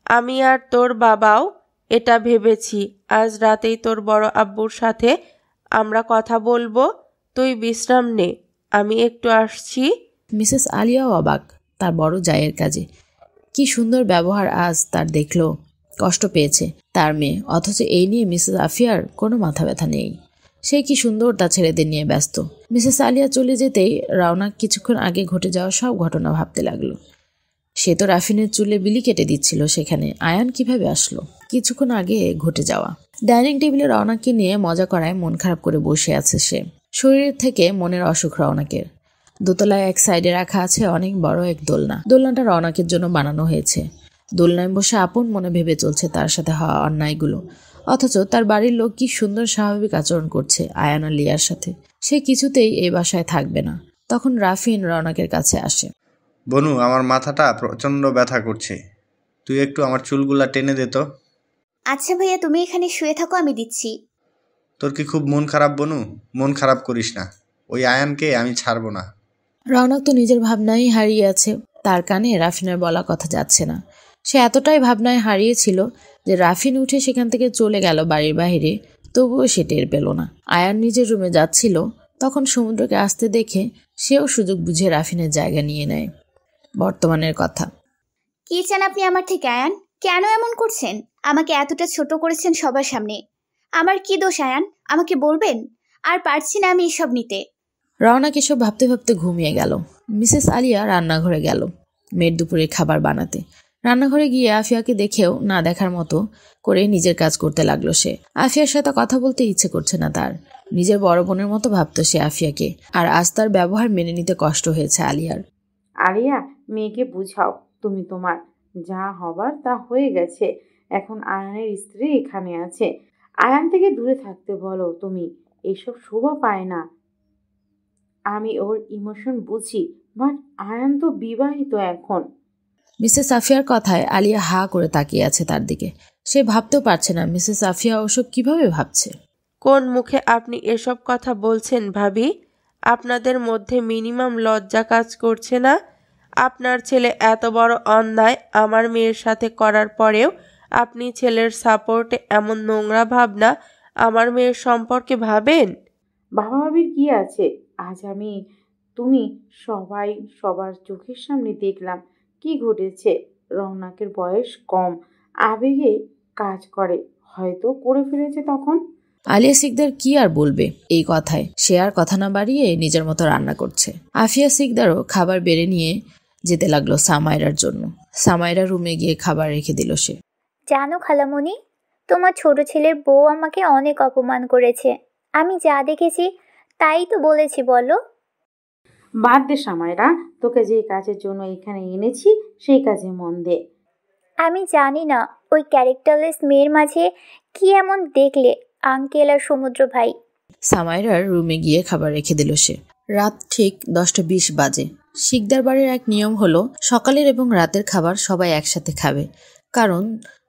আমি আর তোর বাবাও এটা ভেবেছি। আজ রাতেই তোর বড় আব্বুর সাথে আমরা কথা বলবো। তুই বিশ্রাম নে, আমি একটু আসছি। মিসেস আলিয়াও অবাক তার বড় জায়ের কাজে। কি সুন্দর ব্যবহার আজ তার দেখলো। কষ্ট পেয়েছে তার মেয়ে, অথচ এই নিয়ে মিসেস আফিয়ার কোনো মাথা ব্যথা নেই। সে কি সুন্দর তার ছেলেদের নিয়ে ব্যস্ত। মিসেস আলিয়া চলে যেতেই রওনাক কিছুক্ষণ আগে ঘটে যাওয়া সব ঘটনা ভাবতে লাগলো। সে তো রাফিনের চুলে বিলি কেটে দিচ্ছিল, সেখানে আয়ান কিভাবে আসলো? কিছুক্ষণ আগে ঘটে যাওয়া। ডাইনিং টেবিলে রওনাককে নিয়ে মজা করায় মন খারাপ করে বসে আছে সে। শরীরের থেকে মনের অসুখ রওনাকের। দোতলায় এক সাইডে রাখা আছে অনেক বড় এক দোলনা। দোলনাটা রওনাকের জন্য বানানো হয়েছে। দোলনায় বসে আপন মনে ভেবে চলছে তার সাথে হওয়া অন্যায়গুলো, অথচ তার বাড়ির লোক কি সুন্দর স্বাভাবিক আচরণ করছে আয়ান আর লিয়ার সাথে। সে কিছুতেই এই বাসায় থাকবে না। তখন রাফিন রওনাকের কাছে আসে। বনু, আমার মাথাটা প্রচণ্ড ব্যথা করছে, তুই একটু আমার চুলগুলা টেনে দে তো। আচ্ছা ভাইয়া, তুমি এখানে শুয়ে থাকো, আমি দিচ্ছি। তোর কি খুব মন খারাপ বনু? মন খারাপ করিস না, ওই আয়ানকে আমি ছাড়বো না। রওনাক তো নিজের ভাবনায় হারিয়ে আছে। তার কানে রাফিনের বলা কথা যাচ্ছে না। সে এতটাই ভাবনায় হারিয়েছিল যে রাফিন উঠে সেখান থেকে চলে গেল বাড়ির বাইরে, তবুও সে টের পেল না। আয়ান নিজের রুমে যাচ্ছিল, তখন সমুদ্রকে আসতে দেখে সেও সুযোগ বুঝে রাফিনের জায়গা নিয়ে নেয়। বর্তমানের কথা। কি চান আপনি আমার থেকে আয়ান? কেন এমন করছেন? আমাকে এতটা ছোট করেছেন সবার সামনে। আমার কি দোষ আয়ান? আমাকে বলবেন। আর পারছি না আমি এসব নিতে। রওনাক এসব ভাবতে ভাবতে ঘুমিয়ে গেল। মিসেস আলিয়া রান্নাঘরে গেল মেয়ের দুপুরে খাবার বানাতে। রান্নাঘরে গিয়ে আফিয়াকে দেখেও না দেখার মতো করে নিজের কাজ করতে লাগলো সে। আফিয়ার সাথে কথা বলতে ইচ্ছে করছে না তার। নিজের বড় বোনের মতো ভাবতো সে আফিয়াকে। আর আজ তার ব্যবহার মেনে নিতে কষ্ট হয়েছে আলিয়ার। আলিয়া, মেয়েকে বুঝাও, তুমি তোমার যা হবার তা হয়ে গেছে। এখন আয়ানের স্ত্রী এখানে আছে, আয়ান থেকে দূরে থাকতে বলো। তুমি এসব শোভা পায় না। আমি ওর ইমোশন বুঝি, বাট আয়ান তো বিবাহিত এখন। মিসেস আফিয়ার কথায় আলিয়া হা করে তাকিয়ে আছে তার দিকে। সে ভাবতেও পারছে না মিসেস আফিয়া ওসব কিভাবে ভাবছে। কোন মুখে আপনি এসব কথা বলছেন ভাবি? আপনাদের মধ্যে মিনিমাম লজ্জা কাজ করছে না? আপনার ছেলে এত বড় অন্যায় আমার মেয়ের সাথে করার পরেও আপনি ছেলের সাপোর্টে এমন নোংরা ভাবনা আমার মেয়ের সম্পর্কে ভাবেন? বাবা ভাবির কি আছে? আজ আমি তুমি সবাই সবার চোখের সামনে দেখলাম কি ঘটেছে। রওনাকের বয়স কম, আবেগে কাজ করে, হয়তো করে ফেলেছে তখন। আলিয়া সিকদার কি আর বলবে এই কথায়। সে আর কথা না বাড়িয়ে নিজের মতো রান্না করছে। আফিয়া সিকদারও খাবার বেড়ে নিয়ে যেতে লাগলো সামাইরার জন্য। সামাইরা রুমে গিয়ে খাবার রেখে দিল সে। জানো খালামণি, তোমার ছোট ছেলের বউ আমাকে অনেক অপমান করেছে। আমি যা দেখেছি তাই তো বলেছি, বলো। বাদ দে সামাইরা, তোকে যে কাজের জন্য এখানে এনেছি সেই কাজে মন দে। আমি জানি না ওই ক্যারেক্টারলেস মেয়ের মাঝে কি এমন দেখলে আঙ্কেল আর সমুদ্র ভাই। সামাইরার রুমে গিয়ে খাবার রেখে দিল সে। রাত ঠিক 10:20 বাজে। শিকদার বাড়ির এক নিয়ম হলো সকালের এবং রাতের খাবার সবাই একসাথে খাবে, কারণ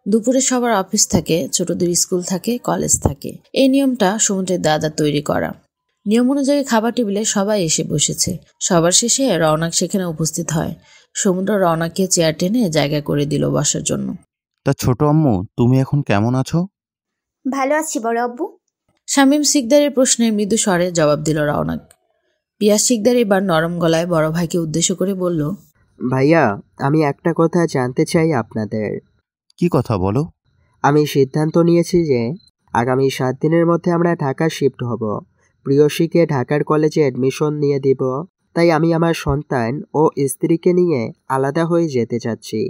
দুপুরে সবার অফিস থাকে, ছোটদের স্কুল থাকে, কলেজ থাকে। এই নিয়মটা সমুদ্রের দাদা তৈরি করা। নিয়ম অনুযায়ী খাবার টেবিলে সবাই এসে বসেছে। সবার শেষে রওনাক সেখানে উপস্থিত হয়। সমুদ্র রওনাককে চেয়ার টেনে জায়গা করে দিল বসার জন্য। তা ছোট আম্মু, তুমি এখন কেমন আছো? ভালো আছি বড় আব্বু। শামীম সিকদারের প্রশ্নে মৃদু স্বরে জবাব দিল রওনাক। পিয়াস সিকদার এবার নরম গলায় বড় ভাইকে উদ্দেশ্য করে বলল, ভাইয়া, আমি একটা কথা জানতে চাই আপনাদের। কি কথা বলো? আমি সিদ্ধান্ত নিয়েছি যে আগামী 7 দিনের মধ্যে আমরা ঢাকা শিফট হব। প্রিয়সীকে ঢাকার কলেজে অ্যাডমিশন নিয়ে দিব। তাই আমি আমার সন্তান ও স্ত্রীকে নিয়ে আলাদা হয়ে যেতে চাচ্ছি।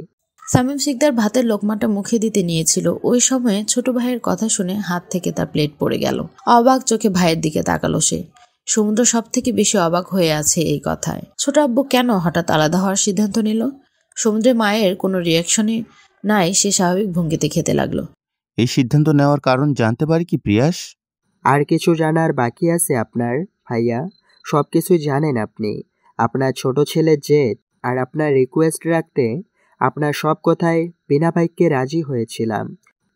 শামীম সিকদার ভাতের লোকমাটা মুখে দিতে নিয়েছিল। ওই সময়ে ছোট ভাইয়ের কথা শুনে হাত থেকে তার প্লেট পড়ে গেল। অবাক চোখে ভাইয়ের দিকে তাকালো সে। সমুদ্র সব থেকে বেশি অবাক হয়ে আছে এই কথায়। ছোট আব্বু কেন হঠাৎ আলাদা হওয়ার সিদ্ধান্ত নিল? সমুদ্রের মায়ের কোনো রিয়াকশনই নাই। সে স্বাভাবিক ভঙ্গিতে খেতে লাগলো। এই সিদ্ধান্ত নেওয়ার কারণ জানতে পারি কি প্রিয়াস? আর কিছু জানার বাকি আছে আপনার ভাইয়া? সব কিছু জানেন আপনি। আপনার ছোট ছেলের জেদ আর আপনার রিকোয়েস্ট রাখতে আপনার সব কথায় বিনা বাক্যে রাজি হয়েছিলাম।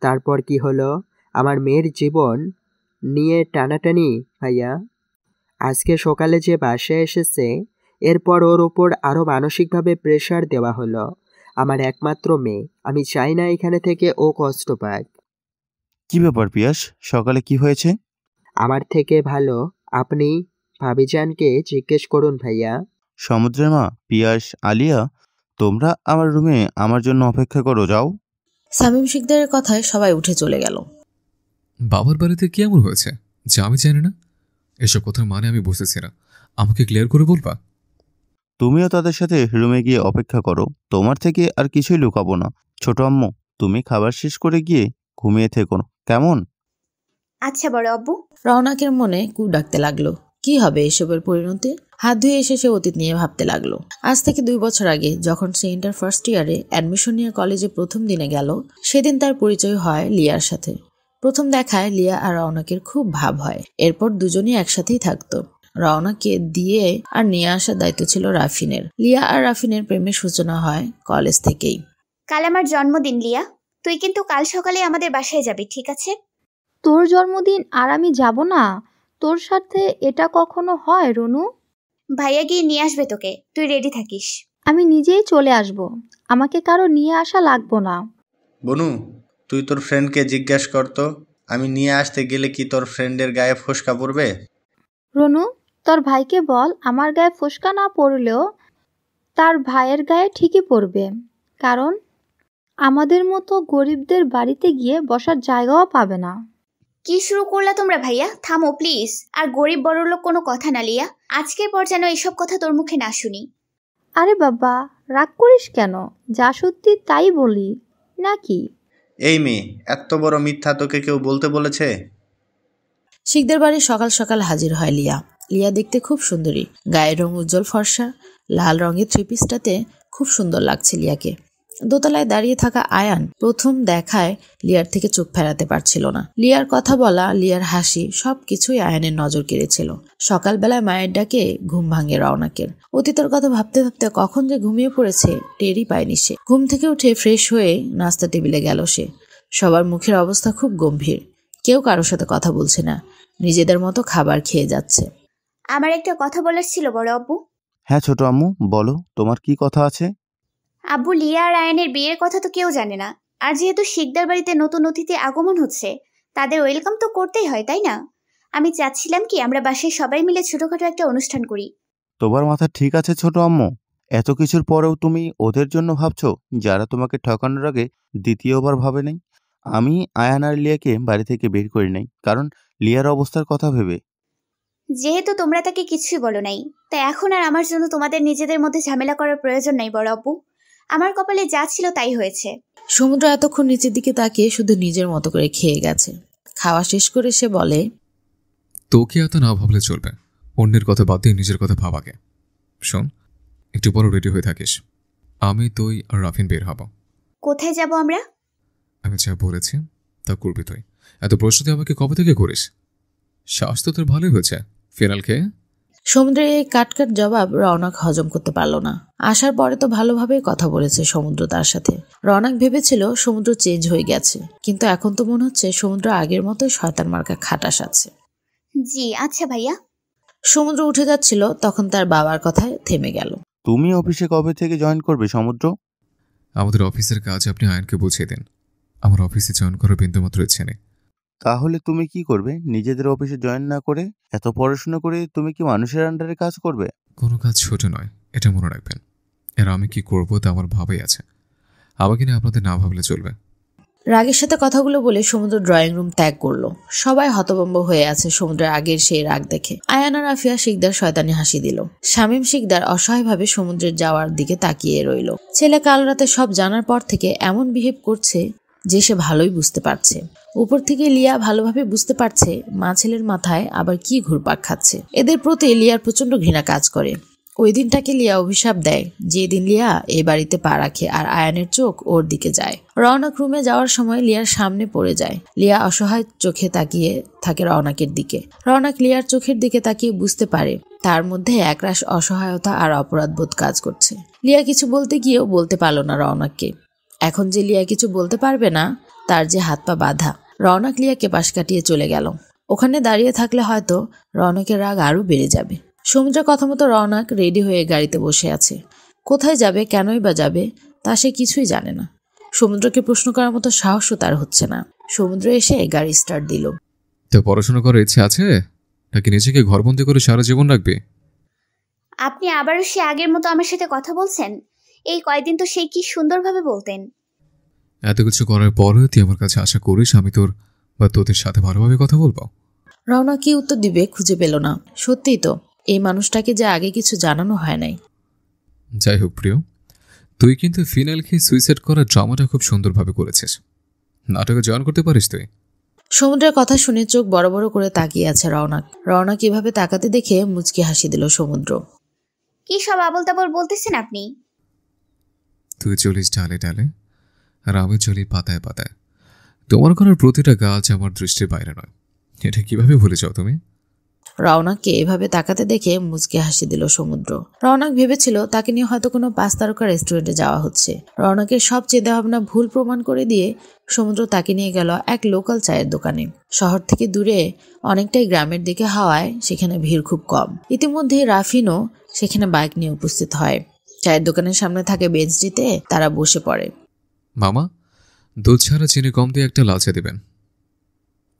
তারপর কি হলো? আমার মেয়ের জীবন নিয়ে টানাটানি ভাইয়া। আজকে সকালে যে বাসায় এসেছে, এরপর ওর ওপর আরও মানসিকভাবে প্রেশার দেওয়া হলো। আমার একমাত্র মেয়ে, আমি চাই না এখানে থেকে ও কষ্ট পাক। কি ব্যাপার পিয়াস, সকালে কি হয়েছে? আমার থেকে ভালো আপনি ভাবিজানকে জিজ্ঞেস করুন ভাইয়া। সমুদ্রের মা, পিয়াস, আলিয়া, তোমরা আমার রুমে আমার জন্য অপেক্ষা করো, যাও। শামীম সিকদারের কথায় সবাই উঠে চলে গেল। বাবার বাড়িতে কি এমন হয়েছে যা আমি জানি না? এসব কথার মানে আমি বুঝতেছি না, আমাকে ক্লিয়ার করে বলবা? তুমিও তাদের সাথে রুমে গিয়ে অপেক্ষা করো, তোমার থেকে আর কিছুই লুকাবো না। ছোট আম্মু, তুমি খাবার শেষ করে গিয়ে ঘুমিয়ে থেকো, কেমন? আচ্ছা বড় আব্বু। রওনাকের মনে কু ডাকতে লাগলো। কি হবে এসবের পরিণতি? হাত ধুয়ে এসে সে অতীত নিয়ে ভাবতে লাগলো। আজ থেকে 2 বছর আগে যখন সে ইন্টার ফার্স্ট ইয়ারে অ্যাডমিশন নিয়ে কলেজে প্রথম দিনে গেল, সেদিন তার পরিচয় হয় লিয়ার সাথে। প্রথম দেখায় লিয়া আর রওনাকের খুব ভাব হয়। এরপর দুজনই একসাথেই থাকতো। রওনাকে দিয়ে আর নিয়ে আসার দায়িত্ব ছিল রাফিনের। লিয়া আর রাফিনের প্রেমের সূচনা হয় কলেজ থেকেই। কাল আমার জন্মদিন লিয়া, তুই কিন্তু কাল সকালে আমাদের বাসায় যাবি, ঠিক আছে? তোর জন্মদিন আর আমি যাব না? তোর সাথে এটা কখনো হয় রনু? ভাইয়া গিয়ে নিয়ে আসবে তোকে, তুই রেডি থাকিস। আমি নিজেই চলে আসব, আমাকে কারো নিয়ে আসা লাগবো না। বনু, তুই তোর ফ্রেন্ডকে জিজ্ঞাসা করতো, আমি নিয়ে আসতে গেলে কি তোর ফ্রেন্ডের গায়ে ফোসকা পড়বে? রনু, তোর ভাইকে বল আমার গায়ে ফোসকা না পড়লেও তার ভাইয়ের গায়ে ঠিকই পড়বে। কারণ আমাদের মতো গরিবদের বাড়িতে গিয়ে বসার জায়গাও পাবে না। কি শুরু করলা তোমরা ভাইয়া? থামো প্লিজ। আর গরিব বড়লোক কোনো কথা না লিয়া, আজকের পর যেন এসব কথা তোর মুখে না শুনি। আরে বাবা, রাগ করিস কেন? যা সত্যি তাই বলি নাকি? এই মেয়ে, এত বড় মিথ্যা তোকে কেউ বলতে বলেছে? শিকদার বাড়ি সকাল সকাল হাজির হয় লিয়া। লিয়া দেখতে খুব সুন্দরী, গায়ের রং উজ্জ্বল ফর্সা, লাল রঙের 3 পিসটাতে খুব সুন্দর লাগছে লিয়াকে। দোতলায় দাঁড়িয়ে থাকা আয়ান প্রথম দেখায় লিয়ার থেকে চোখ ফেরাতে পারছিল না। লিয়ার কথা বলা, লিয়ার হাসি, সবকিছুই আয়ানের নজর কেড়েছিল। সকালবেলায় মায়ের ডাকে ঘুম ভাঙে রওনাকের। অতীতের কথা ভাবতে ভাবতে কখন যে ঘুমিয়ে পড়েছে টেরই পায়নি সে। ঘুম থেকে উঠে ফ্রেশ হয়ে নাস্তা টেবিলে গেল সে। সবার মুখের অবস্থা খুব গম্ভীর, কেউ কারোর সাথে কথা বলছে না, নিজেদের মতো খাবার খেয়ে যাচ্ছে। আমার একটা কথা বলার ছিল বড় আব্বু। হ্যাঁ ছোট আম্মু, বলো, তোমার কি কথা আছে? আব্বু, লিয়া আর আয়নের বিয়ের কথা তো কেউ জানে না। আর যেহেতু শিকদার বাড়িতে নতুন অতিথি আগমন হচ্ছে, তাদের ওয়েলকাম তো করতেই হয়, তাই না? আমি চাচ্ছিলাম কি আমরা বাসায় সবাই মিলে ছোটখাটো একটা অনুষ্ঠান করি। তোমার মাথা ঠিক আছে ছোট আম্মু? এত কিছুর পরেও তুমি ওদের জন্য ভাবছো, যারা তোমাকে ঠকানোর আগে দ্বিতীয়বার ভাবে নাই? আমি আয়ান আর লিয়াকে বাড়ি থেকে বের করি নাই, কারণ লিয়ার অবস্থার কথা ভেবে। যেহেতু তোমরা তাকে কিছুই বলো নাই, তাই এখন আর আমার জন্য তোমাদের নিজেদের মধ্যে ঝামেলা করার প্রয়োজন নাই বড় আব্বু। আমার কপালে যা ছিল তাই হয়েছে। সমুদ্র এতক্ষণ নিচের দিকে তাকিয়ে শুধু নিজের মতো করে খেয়ে গেছে। খাওয়া শেষ করে সে বলে, তোকে এত না ভাবলে চলবে, অন্যের কথা বাদ দিয়ে নিজের কথা ভাবাকে। শোন, একটু বড় রেডি হয়ে থাকিস, আমি তুই আর রাফিন বের হব। কোথায় যাব আমরা? আমি যা বলেছি তা করবি তুই। এত প্রশ্ন আমাকে কবে থেকে করিস? স্বাস্থ্য তোর ভালোই হয়েছে ফিনাল খেয়ে। সমুদ্রের এই কাটকাট জবাব রওনাক হজম করতে পারল না। আসার পরে তো ভালোভাবেই কথা বলেছে সমুদ্র তার সাথে। রওনাক ভেবেছিল সমুদ্র চেঞ্জ হয়ে গেছে, কিন্তু এখন তো মনে হচ্ছে সমুদ্র আগের মতোই শয়তান মার্কা খাটাস আছে। জি আচ্ছা ভাইয়া। সমুদ্র উঠে যাচ্ছিল, তখন তার বাবার কথায় থেমে গেল। তুমি অফিসে কবে থেকে জয়েন করবে সমুদ্র? আমাদের অফিসের কাজ আপনি আয়নকে বুঝিয়ে দিন। আমার অফিসে জয়েন করার বিন্দুমাত্র ইচ্ছে নেই। তাহলে তুমি কি করবে? নিজেদের অফিসে জয়েন না করে এত পড়াশোনা করে তুমি কি মানুষের আন্ডারে কাজ করবে? কোনো কাজ ছোট নয়, এটা মনে রাখবেন। এর আমি কি করবো তা আমার ভাবেই আছে। আমাকে নিয়ে আপনাদের না ভাবলে চলবে। রাগের সাথে কথাগুলো বলে সমুদ্র ড্রয়িং রুম ত্যাগ করলো। সবাই হতভম্ব হয়ে আছে সমুদ্রের আগের সেই রাগ দেখে। আয়ান আর আফিয়া শিকদার শয়তানি হাসি দিল। শামীম শিকদার অসহায়ভাবে সমুদ্রের যাওয়ার দিকে তাকিয়ে রইল। ছেলে কাল রাতে সব জানার পর থেকে এমন বিহেভ করছে যে সে ভালোই বুঝতে পারছে। উপর থেকে লিয়া ভালোভাবে বুঝতে পারছে মা ছেলের মাথায় আবার কি ঘুরপাক খাচ্ছে। এদের প্রতি লিয়ার প্রচন্ড ঘৃণা কাজ করে। ওই দিনটাকে লিয়া অভিশাপ দেয়, যেদিন লিয়া এই বাড়িতে পা রাখে আর আয়ানের চোখ ওর দিকে যায়। রওনাক রুমে যাওয়ার সময় লিয়ার সামনে পড়ে যায়। লিয়া অসহায় চোখে তাকিয়ে থাকে রওনাকের দিকে। রওনাক লিয়ার চোখের দিকে তাকিয়ে বুঝতে পারে তার মধ্যে একরাশ অসহায়তা আর অপরাধবোধ কাজ করছে। লিয়া কিছু বলতে গিয়েও বলতে পারল না রওনাককে। এখন যে লিয়া কিছু বলতে পারবে না, তার যে হাত পা বাঁধা। রওনাক লিয়াকে পাশ কাটিয়ে চলে গেল। ওখানে দাঁড়িয়ে থাকলে হয়তো রওনাকের রাগ আরো বেড়ে যাবে। সমুদ্রের কথা মতো রওনাক রেডি হয়ে গাড়িতে বসে আছে। কোথায় যাবে, কেনই বা যাবে, তা সে কিছুই জানে না। সমুদ্রকে প্রশ্ন করার মতো সাহসও তার হচ্ছে না। সমুদ্র এসে গাড়ি স্টার্ট দিল। তো পড়াশোনা করার ইচ্ছে আছে নাকি নিজেকে ঘরবন্দি করে সারা জীবন রাখবে? আপনি আবারও সে আগের মতো আমার সাথে কথা বলছেন? এই কয়দিন তো সেই কি সুন্দরভাবে বলতেন। এত কিছু করার পরেও তুই আমার কাছে আশা করিস আমি তোর বা তোদের সাথে ভালোভাবে কথা বলবো? রওনা কি উত্তর দিবে খুঁজে পেল না। সত্যিই তো, এই মানুষটাকে যে আগে কিছু জানানো হয় নাই। যাই হোক প্রিয়, তুই কিন্তু ফিনাল খেয়ে সুইসাইড করার ড্রামাটা খুব সুন্দরভাবে করেছিস। নাটকে জয়েন করতে পারিস তুই। সমুদ্রের কথা শুনে চোখ বড় বড় করে তাকিয়ে আছে রওনাক। রওনাক এভাবে তাকাতে দেখে মুচকি হাসি দিল সমুদ্র। কি সব আবল তাবল বলতেছেন আপনি? তুই চলিস ডালে ডালে আর আমি চলি পাতায় পাতায়। তোমার করার প্রতিটা গাছ আমার দৃষ্টির বাইরে নয়। এটা কিভাবে ভুলে যাও তুমি? রওনাককে এভাবে তাকাতে দেখে মুচকি হাসি দিল সমুদ্র। রওনাক ভেবেছিল তাকে নিয়ে হয়তো কোনো 5 তারকা রেস্টুরেন্টে যাওয়া হচ্ছে। রওনাকের সব চিন্তাভাবনা ভুল প্রমাণ করে দিয়ে সমুদ্র তাকে নিয়ে গেল এক লোকাল চায়ের দোকানে। শহর থেকে দূরে অনেকটাই গ্রামের দিকে হওয়ায় সেখানে ভিড় খুব কম। ইতিমধ্যে রাফিনও সেখানে বাইক নিয়ে উপস্থিত হয়। চায়ের দোকানের সামনে থাকে বেঞ্চটিতে তারা বসে পড়ে। মামা, দুধ ছাড়া চিনি কম দিয়ে একটা লাল চা দেবেন,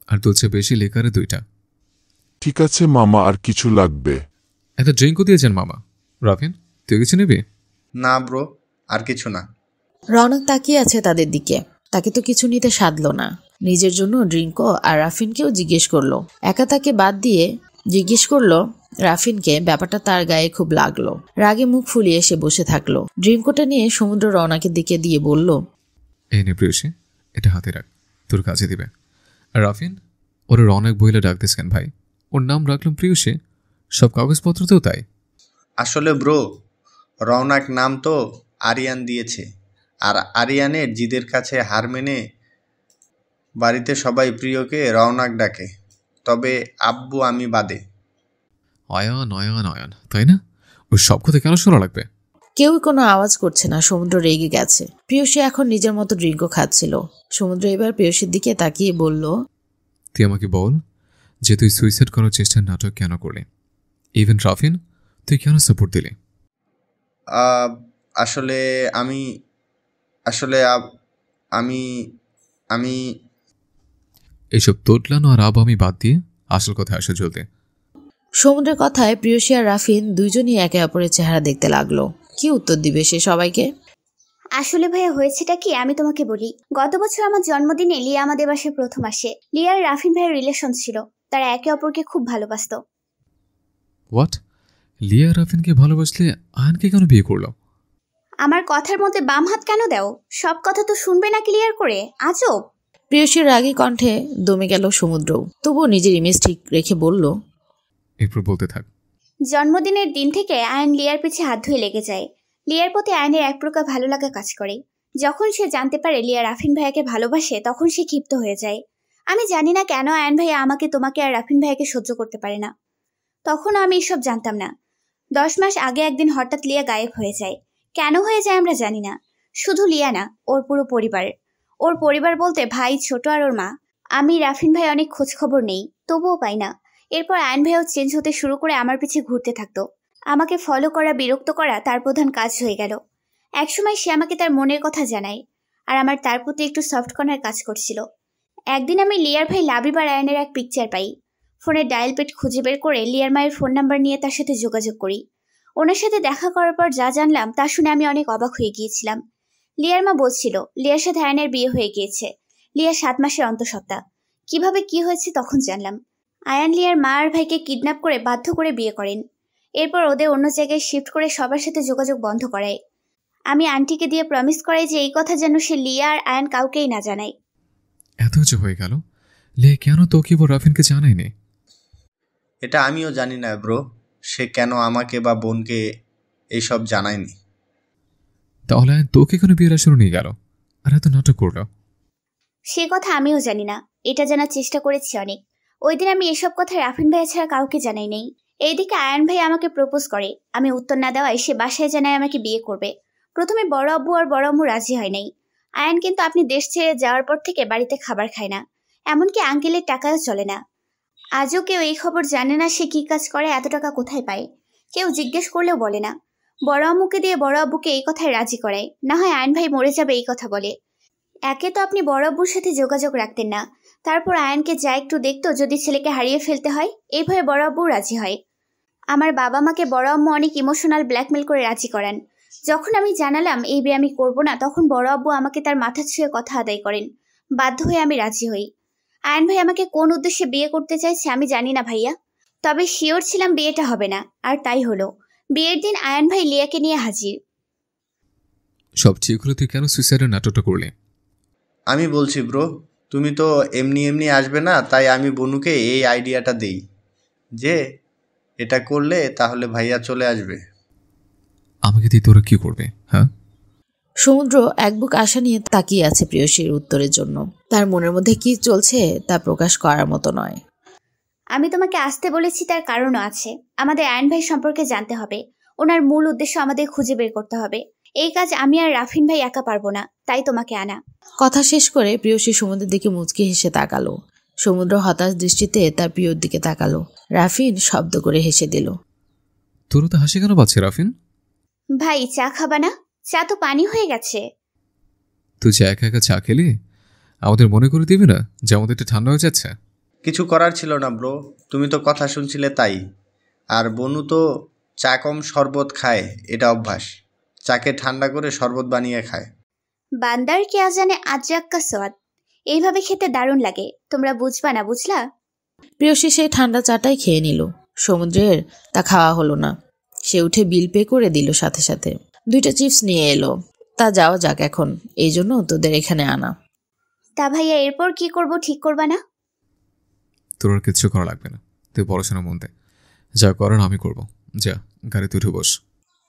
আর দুধ চা বেশি লেকারে 2টা। ঠিক আছে মামা, আর কিছু লাগবে? একটা ড্রিঙ্কও দিয়েছেন মামা। রাফিন, তুই কিছু নিবি? না ব্রো, আর কিছু না। রওনাক তাকিয়ে আছে তাদের দিকে। তাকে তো কিছু নিতে সাধলো না। নিজের জন্য ড্রিঙ্কও আর রাফিনকেও জিজ্ঞেস করলো। একা তাকে বাদ দিয়ে জিজ্ঞেস করলো রাফিনকে। ব্যাপারটা তার গায়ে খুব লাগলো। রাগে মুখ ফুলিয়ে সে বসে থাকলো। ড্রিঙ্কটা নিয়ে সমুদ্র রওনাকের দিকে দিয়ে বলল, এই নে প্রিয়সী, এটা হাতে রাখ, তোর কাজে দিবে। আর রাফিন, ওরা রওনাক বইলে ডাকতেছ কেন ভাই? ওর নাম রাখলাম প্রিয়সী, সব কাগজপত্রতেও তাই। আসলে ব্রো, রওনাক নাম তো আরিয়ান দিয়েছে, আর আরিয়ানের জিদের কাছে হার মেনে বাড়িতে সবাই প্রিয়কে রওনাক ডাকে, তবে আব্বু আমি বাদে। অয়ান অয়ান অয়ান, তাই না? ওর সব কথা কেন শোনা লাগবে? কেউ কোনো আওয়াজ করছে না। সমুদ্র রেগে গেছে। প্রিয়সী এখন নিজের মতো ড্রিঙ্কও খাচ্ছিল। সমুদ্র এবার প্রিয়সীর দিকে তাকিয়ে বলল, তুই আমাকে বল যে তুই সুইসাইড করার চেষ্টার নাটক কেন করলি? ইভেন রাফিন, তুই কেন সাপোর্ট দিলি? আসলে আমি আসলে আমি আমি এইসব তোটলানো আর আমি বাদ দিয়ে আসল কথা আসে জলদি। সমুদ্রের কথায় প্রিয়সী আর রাফিন দুইজনই একে অপরের চেহারা দেখতে লাগলো। কি উত্তর দিবে সে সবাইকে? আসলে ভাইয়া হয়েছেটা কি আমি তোমাকে বলি। গত বছর আমার জন্মদিনে লিয়া আমাদের বাসায় প্রথম আসে। লিয়া আর রাফিন ভাইয়ের রিলেশন ছিল, তারা একে অপরকে খুব ভালোবাসতো। হোয়াট? লিয়া রাফিনকে ভালোবাসলে আয়নকে কেন বিয়ে করলো? আমার কথার মধ্যে বাম হাত কেন দাও? সব কথা তো শুনবে না ক্লিয়ার করে, আজব। প্রিয়সীর রাগী কণ্ঠে দমে গেল সমুদ্র। তবুও নিজের ইমেজ ঠিক রেখে বলল, এরপর বলতে থাক। জন্মদিনের দিন থেকে আয়ন লিয়ার পিছে হাত ধুয়ে লেগে যায়। লিয়ার প্রতি আয়নের এক প্রকার ভালো লাগা কাজ করে। যখন সে জানতে পারে লিয়া রাফিন ভাইয়াকে ভালোবাসে, তখন সে ক্ষিপ্ত হয়ে যায়। আমি জানি না কেন আয়ন ভাইয়া আমাকে, তোমাকে আর রাফিন ভাইয়াকে সহ্য করতে পারে না। তখন আমি এসব জানতাম না। 10 মাস আগে একদিন হঠাৎ লিয়া গায়েব হয়ে যায়। কেন হয়ে যায় আমরা জানি না। শুধু লিয়া না, ওর পুরো পরিবার। ওর পরিবার বলতে ভাই, ছোট আর ওর মা। আমি রাফিন ভাই অনেক খোঁজ খবর নেই, তবুও পাই না। এরপর আয়ন ভাইও চেঞ্জ হতে শুরু করে আমার পিছে ঘুরতে থাকতো। আমাকে ফলো করা, বিরক্ত করা তার প্রধান কাজ হয়ে গেল। একসময় সে আমাকে তার মনের কথা জানায়, আর আমার তার প্রতি একটু সফট কর্নার কাজ করছিল। একদিন আমি লিয়ার ভাই লাবিবার আয়নের এক পিকচার পাই। ফোনের ডায়াল পেড খুঁজে বের করে লিয়ার মায়ের ফোন নাম্বার নিয়ে তার সাথে যোগাযোগ করি। ওনার সাথে দেখা করার পর যা জানলাম তা শুনে আমি অনেক অবাক হয়ে গিয়েছিলাম। লিয়ার মা বলছিল লিয়ার সাথে আয়নের বিয়ে হয়ে গিয়েছে। লিয়া 7 মাসের অন্তঃসত্ত্বা। কিভাবে কি হয়েছে তখন জানলাম। আয়ান লিয়ার মা আর ভাইকে কিডন্যাপ করে বাধ্য করে বিয়ে করেন। এরপর ওদের অন্য জায়গায় শিফট করে সবার সাথে যোগাযোগ বন্ধ করায়। আমি আন্টিকে দিয়ে প্রমিস করাই যে এই কথা যেন সে লিয়া আর আয়ান কাউকেই না জানায়। এত কিছু হয়ে গেল, লিয়া কেন তোকে বা রাফিনকে জানায়নি? এটা আমিও জানি না ব্রো, সে কেন আমাকে বা বোনকে এইসব জানায়নি। তাহলে আয়ন তোকে কেন বিয়ের আসরে নিয়ে গেল আর এত নাটক করলো? সে কথা আমিও জানি না, এটা জানার চেষ্টা করেছি অনেক। ওই দিন আমি এসব কথা রাফিন ভাইয়া ছাড়া কাউকে জানাই নেই। এইদিকে আয়ান ভাই আমাকে প্রপোজ করে, আমি উত্তর না দেওয়ায় সে বাসায় জানায় আমাকে বিয়ে করবে। প্রথমে বড় আব্বু আর বড় আম্মু রাজি হয় নাই। আয়ান কিন্তু আপনি দেশ ছেড়ে যাওয়ার পর থেকে বাড়িতে খাবার খায় না, এমনকি আঙ্কেলের টাকাও চলে না। আজও কেউ এই খবর জানে না সে কি কাজ করে, এত টাকা কোথায় পায়। কেউ জিজ্ঞেস করলেও বলে না। বড় আম্মুকে দিয়ে বড় আব্বুকে এই কথায় রাজি করায়, না হয় আয়ন ভাই মরে যাবে এই কথা বলে। একে তো আপনি বড় আব্বুর সাথে যোগাযোগ রাখতেন না, তারপর আয়নকে যা একটু দেখতো যদি ছেলেকে হারিয়ে ফেলতে হয়, এই ভয়ে বড় আব্বু রাজি হয়। আমার বাবা মাকে বড় আম্মু অনেক ইমোশনাল ব্ল্যাকমেল করে রাজি করান। যখন আমি জানালাম এই বিয়ে আমি করবো না, তখন বড় আব্বু আমাকে তার মাথা ছুঁয়ে কথা আদায় করেন। বাধ্য হয়ে আমি রাজি হই। আয়ন ভাই আমাকে কোন উদ্দেশ্যে বিয়ে করতে চাইছে আমি জানি না ভাইয়া, তবে শিওর ছিলাম বিয়েটা হবে না, আর তাই হলো। বিয়ের দিন আয়ন ভাই লিয়াকে নিয়ে হাজির। সব ঠিক হলে তুই কেন সুইসাইডের নাটকটা করলি? আমি বলছি ব্রো, তুমি তো এমনি এমনি আসবে না, তাই আমি বনুকে এই আইডিয়াটা দেই যে এটা করলে তাহলে ভাইয়া চলে আসবে। আমাকে দিয়ে তোরা কি করবে? হ্যাঁ, সমুদ্র এক বুক আশা নিয়ে তাকিয়ে আছে প্রিয়সীর উত্তরের জন্য। তার মনের মধ্যে কি চলছে তা প্রকাশ করার মতো নয়। আমি তোমাকে আসতে বলেছি তার কারণও আছে। আমাদের আয়ন ভাই সম্পর্কে জানতে হবে, ওনার মূল উদ্দেশ্য আমাদের খুঁজে বের করতে হবে। এই কাজ আমি আর রাফিন ভাই একা পারবো না, তাই তোমাকে আনা। কথা শেষ করে প্রিয়সী সমুদ্রের দিকে মুচকি হেসে তাকালো। সমুদ্র হতাশ দৃষ্টিতে তার প্রিয়র দিকে তাকালো। রাফিন শব্দ করে হেসে দিল। তোর তো হাসি কেন পাচ্ছে রাফিন? ভাই চা খাবা না? চা তো পানি হয়ে গেছে। তুই যে একা একা চা খেলি, আমাদের মনে করে দিবি না যে আমাদের একটু ঠান্ডা হয়ে যাচ্ছে? কিছু করার ছিল না ব্রো, তুমি তো কথা শুনছিলে তাই। আর বনু তো চা কম শরবত খায়, এটা অভ্যাস। চাকে ঠান্ডা করে শরবত বানিয়ে খায়। বান্দার কে জানে আজরাক্কা সোয়াদ, এইভাবে খেতে দারুণ লাগে। তোমরা বুঝবা না, বুঝলা? প্রিয়সী সেই ঠান্ডা চাটাই খেয়ে নিল। সমুদ্রের তা খাওয়া হলো না। সে উঠে বিল পে করে দিল সাথে সাথে। 2টা চিপস নিয়ে এলো। তা যাওয়া যাক এখন, এই জন্য তোদের এখানে আনা। তা ভাইয়া এরপর কি করব ঠিক করবা না? তোর আর কিচ্ছু করা লাগবে না, তুই পড়াশোনা মন দে। যা করার আমি করব। যা গাড়িতে উঠে বস।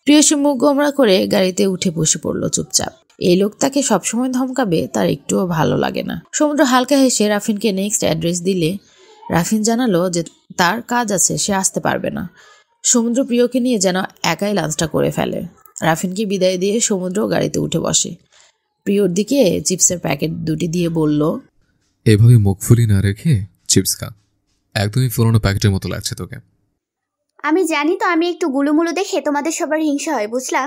প্রিয়সী মুখ গোমরা করে গাড়িতে উঠে বসে পড়ল চুপচাপ। এই লোক তাকে সবসময় ধমকাবে তার একটুও ভালো লাগে না। সমুদ্র হালকা হেসে রাফিনকে নেক্সট অ্যাড্রেস দিলে রাফিন জানালো যে তার কাজ আছে, সে আসতে পারবে না। সমুদ্র প্রিয়কে নিয়ে যেন একাই লাঞ্চটা করে ফেলে। রাফিনকে বিদায় দিয়ে সমুদ্র গাড়িতে উঠে বসে। প্রিয়র দিকে চিপসের প্যাকেট 2টি দিয়ে বলল, এভাবে মুখ ফুলি না রেখে চিপস খা, একদমই পুরোনো প্যাকেটের মতো লাগছে তোকে। আমি জানি তো আমি একটু গুলুমুলু দেখে তোমাদের সবার হিংসা হয়, বুঝলা?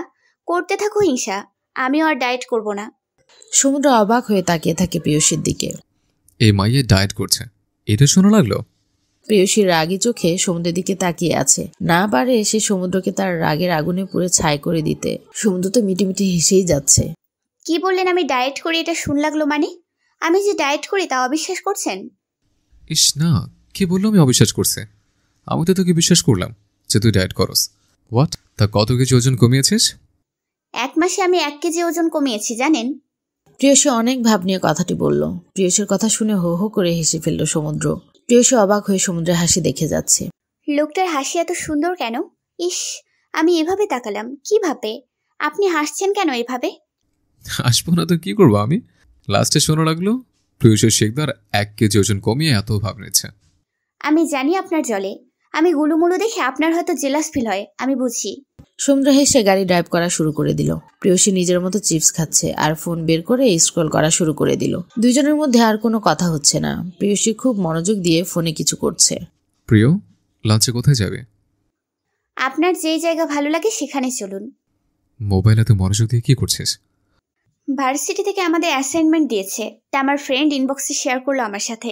করতে থাকো হিংসা, আমিও আর ডায়েট করব না। সমুদ্র অবাক হয়ে তাকিয়ে থাকে প্রিয়সীর দিকে। এই মাইয়ে ডায়েট করছে, এটা শোনা লাগলো? প্রিয়সীর রাগী চোখে সমুদ্রের দিকে তাকিয়ে আছে। না পারে সে সমুদ্রকে তার রাগের আগুনে পুড়ে ছাই করে দিতে। সমুদ্র তো মিটিমিটি হেসেই যাচ্ছে। কি বললেন আমি ডায়েট করি? এটা শুন লাগলো মানে? আমি যে ডায়েট করি তা অবিশ্বাস করছেন? ইস না, কে বললো আমি অবিশ্বাস করছে? আমি তো তোকে বিশ্বাস করলাম যে তুই ডায়েট করস। হোয়াট? তা কত কেজি ওজন কমিয়েছিস? 1 মাসে আমি 1 কেজি ওজন কমিয়েছি, জানেন? প্রিয়সী অনেক ভাব নিয়ে কথাটি বলল। প্রিয়সীর কথা শুনে হো হো করে হেসে ফেলল সমুদ্র। প্রিয়সী অবাক হয়ে সমুদ্রের হাসি দেখে যাচ্ছে। লোকটার হাসি এত সুন্দর কেন? ইস, আমি এভাবে তাকালাম, কি ভাবে? আপনি হাসছেন কেন এভাবে? হাসবো না তো কি করবো আমি? লাস্টে শোনা লাগলো প্রিয়সী শেখদার 1 কেজি ওজন কমিয়ে এত ভাব নিচ্ছে। আমি জানি আপনার জলে, আমি গুলুমুলু দেখে আপনার হয়তো জেলাস ফিল হয়, আমি বুঝি। সমুদ্র হেসে গাড়ি ড্রাইভ করা শুরু করে দিল। প্রিয়সী নিজের মতো চিপস খাচ্ছে আর ফোন বের করে স্ক্রল করা শুরু করে দিল। দুইজনের মধ্যে আর কোনো কথা হচ্ছে না। প্রিয়সী খুব মনোযোগ দিয়ে ফোনে কিছু করছে। প্রিয়, লাঞ্চে কোথায় যাবে? আপনার যেই জায়গা ভালো লাগে সেখানে চলুন। মোবাইল এত মনোযোগ দিয়ে কি করছিস? ভার্সিটি থেকে আমাদের অ্যাসাইনমেন্ট দিয়েছে, তা আমার ফ্রেন্ড ইনবক্সে শেয়ার করলো আমার সাথে।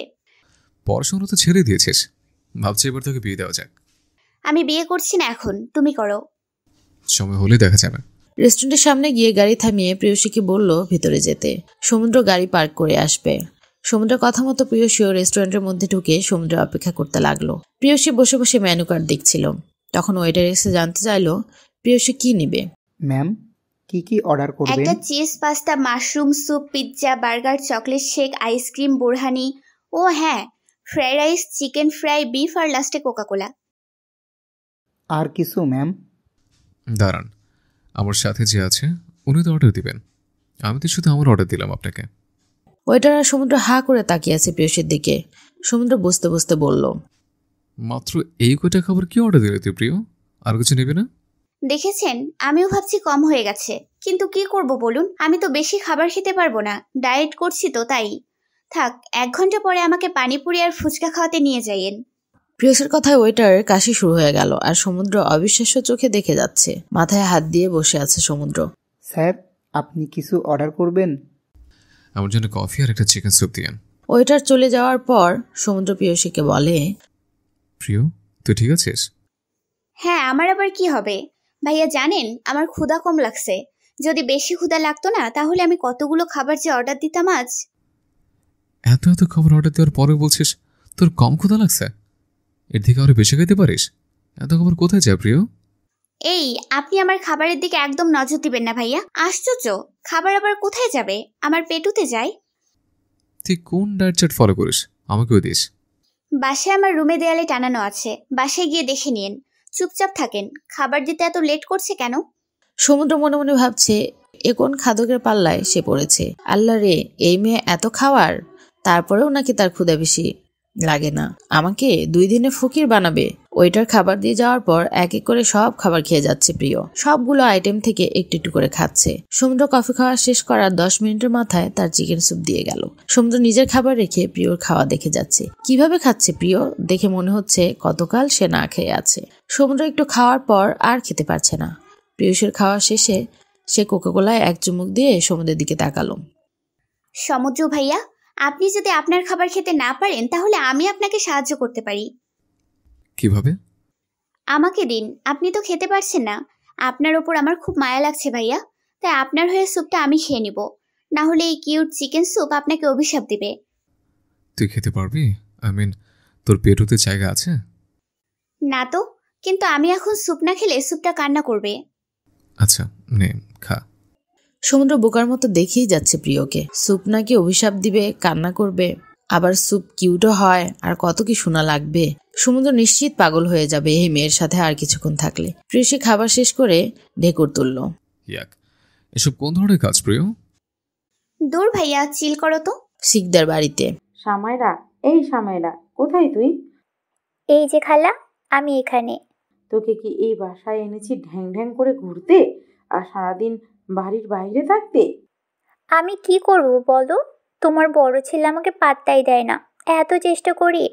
পড়াশোনা তো ছেড়ে দিয়েছিস, ভাবছি এবার তোকে বিয়ে দেওয়া যাক। আমি বিয়ে করছি না এখন, তুমি করো। সময় হলে দেখা যাবে। রেস্টুরেন্টের সামনে গিয়ে গাড়ি থামিয়ে প্রেয়সীকে বলল ভিতরে যেতে। সমুদ্র গাড়ি পার্ক করে আসবে। সমুদ্রের কথা মতো প্রেয়সীও রেস্টুরেন্টের মধ্যে ঢুকে সমুদ্রের অপেক্ষা করতে লাগলো। প্রেয়সী বসে বসে মেনু কার্ড দেখছিল। তখন ওয়েটার এসে জানতে চাইলো প্রেয়সী কি নিবে। ম্যাম, কি অর্ডার করবেন? একটা cheese pasta, mushroom soup, pizza, burger, chocolate shake, ice cream, borhani, ও হ্যাঁ, fried rice, chicken fry, beef আর লাস্টে কোকাকোলা। আর কিছু ম্যাম? দাঁড়ান, আমার সাথে যে আছে উনি তো অর্ডার দিবেন, আমি তো শুধু আমার অর্ডার দিলাম আপনাকে। ওয়েটার আর সমুদ্র হা করে তাকিয়ে আছে প্রেয়সীর দিকে। সমুদ্র বসতে বসতে বলল, মাত্র এই কয়টা খাবার কি অর্ডার দিলে তুই প্রিয়? আর কিছু নেবে না? দেখেছেন, আমিও ভাবছি কম হয়ে গেছে, কিন্তু কি করব বলুন, আমি তো বেশি খাবার খেতে পারবো না, ডায়েট করছি তো তাই। থাক, 1 ঘন্টা পরে আমাকে পানিপুরি আর ফুচকা খাওয়াতে নিয়ে যাইয়েন। প্রেয়সীর কথায় ওয়েটারের কাশি শুরু হয়ে গেল আর সমুদ্র অবিশ্বাস্য চোখে দেখে যাচ্ছে। মাথায় হাত দিয়ে বসে আছে সমুদ্র। স্যার, আপনি কিছু অর্ডার করবেন? আমার জন্য কফি আর একটা চিকেন স্যুপ দিয়েন। ওয়েটার চলে যাওয়ার পর সমুদ্র প্রেয়সীকে বলে, প্রিয়, তুই ঠিক আছিস? হ্যাঁ, আমার আবার কি হবে ভাইয়া, জানেন আমার ক্ষুধা কম লাগছে। যদি বেশি ক্ষুধা লাগতো না তাহলে আমি কতগুলো খাবার যে অর্ডার দিতাম আজ। এত এত খাবার অর্ডার দেওয়ার পরে বলছিস তোর কম ক্ষুধা লাগছে? এর থেকে আরো বেশি খেতে পারিস। এত খাবার কোথায় যায় প্রিয়? এই, আপনি আমার খাবারের দিকে একদম নজর দিবেন না ভাইয়া। আশ্চর্য, খাবার আবার কোথায় যাবে? আমার পেটুতে যায়। তুই কোন ডায়েট চার্ট ফলো করিস আমাকেও দিস। বাসায় আমার রুমে দেয়ালে টানানো আছে, বাসায় গিয়ে দেখে নিন। চুপচাপ থাকেন, খাবার দিতে এত লেট করছে কেন? সমুদ্র মনে মনে ভাবছে এ কোন খাদকের পাল্লায় সে পড়েছে। আল্লাহ রে, এই মেয়ে এত খাওয়ার, তারপরেও নাকি তার ক্ষুধা বেশি লাগে না। আমাকে 2 দিনে ফকির বানাবে। ওইটার খাবার দিয়ে যাওয়ার পর এক এক করে সব খাবার খেয়ে যাচ্ছে প্রিয়। সবগুলো আইটেম থেকে একটু একটু করে খাচ্ছে। সমুদ্র কফি খাওয়া শেষ করার 10 মিনিটের মাথায় তার চিকেন স্যুপ দিয়ে গেল। সমুদ্র নিজের খাবার রেখে প্রিয়র খাওয়া দেখে যাচ্ছে। কিভাবে খাচ্ছে প্রিয়, দেখে মনে হচ্ছে কতকাল সে না খেয়ে আছে। সমুদ্র একটু খাওয়ার পর আর খেতে পারছে না। প্রিয়সের খাওয়া শেষে সে কোকাকোলায় এক চুমুক দিয়ে সমুদ্রের দিকে তাকালো। সমুদ্র ভাইয়া, আপনি যদি আপনার খাবার খেতে না পারেন তাহলে আমি আপনাকে সাহায্য করতে পারি। কিভাবে? আমাকে দিন, আপনি তো খেতে পারছেন না। আপনার ওপর আমার খুব মায়া লাগছে ভাইয়া, তাই আপনার হয়ে স্যুপটা আমি খেয়ে নিব, না হলে এই কিউট চিকেন স্যুপ আপনাকে অভিশাপ দিবে। তুই খেতে পারবি? তোর পেটুতে জায়গা আছে? না তো, কিন্তু আমি এখন স্যুপ না খেলে স্যুপটা কান্না করবে। আচ্ছা নে, খা। সমুদ্র বোকার মতো দেখেই যাচ্ছে প্রিয়কে। স্যুপ নাকি অভিশাপ দিবে, কান্না করবে, আবার স্যুপ কিউটও হয়, আর কত কি শোনা লাগবে। সমুদ্র নিশ্চিত পাগল হয়ে যাবে এই মেয়ের সাথে আর কিছুক্ষণ থাকলে। প্রিয়সী খাবার শেষ করে ঢেকুর তুলল। ইয়াক, এসব কোন ধরনের কাজ প্রিয়? দূর ভাইয়া, চিল করো তো। শিকদার বাড়িতে। সামাইরা, এই সামাইরা, কোথায় তুই? এই যে খালা, আমি এখানে। তোকে কি এই বাসায় এনেছি ঢ্যাং ঢ্যাং করে ঘুরতে আর সারাদিন বাড়ির বাইরে থাকতে? আমি কি করব বলো? তোমার বড় ছেলে আমাকে পাত্তাই দেয় না, এত চেষ্টা করি।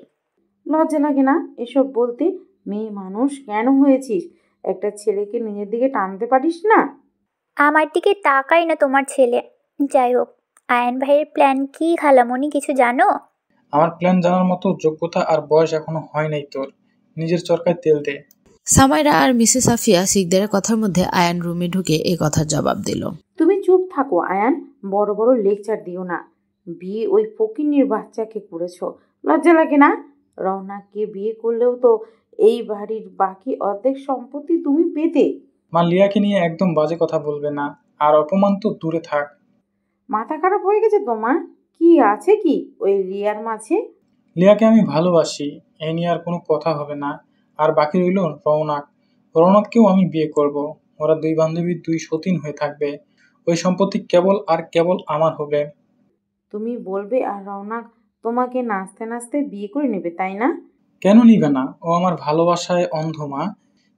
লজ্জা লাগে না এসব বলতে? মেয়ে মানুষ কেন হয়েছিস? একটা ছেলেকে নিজের দিকে টানতে পারিস না? আমার দিকে তাকাই না তোমার ছেলে। যাই হোক, আয়ান ভাইয়ের প্ল্যান কি খালামণি, কিছু জানো? আমার প্ল্যান জানার মতো যোগ্যতা আর বয়স এখনো হয় নাই তোর। নিজের চরকায় তেল দে। সামাইরা আর মিসেস আফিয়া শিকদারের কথার মধ্যে আয়ান রুমে ঢুকে এই কথার জবাব দিল। তুমি চুপ থাকো আয়ান, বড় বড় লেকচার দিও না। বিয়ে ওই ফকিন্নির বাচ্চাকে করেছো, লজ্জা লাগে না? রওনাকে বিয়ে করলেও তো এই বাড়ির বাকি অর্ধেক সম্পত্তি তুমি পেতে। মা, লিয়াকে নিয়ে একদম বাজে কথা বলবে না, আর অপমান তো দূরে থাক। মাথা খারাপ হয়ে গেছে তোমার? কি আছে কি ওই রিয়ার মাঝে? লিয়াকে আমি ভালোবাসি, এ নিয়ে আর কোনো কথা হবে না। আর বাকি রইল রৌনক। রৌনককেও আমি বিয়ে করব। ওরা 2 বান্ধবী 2 সতীন হয়ে থাকবে। ওই সম্পত্তি কেবল আর কেবল আমার হবে। তুমি বলবে আর রৌনক তোমাকে নাচতে নাচতে বিয়ে করে নেবে, তাই না? কেন নিবে না? ও আমার ভালোবাসায় অন্ধ মা।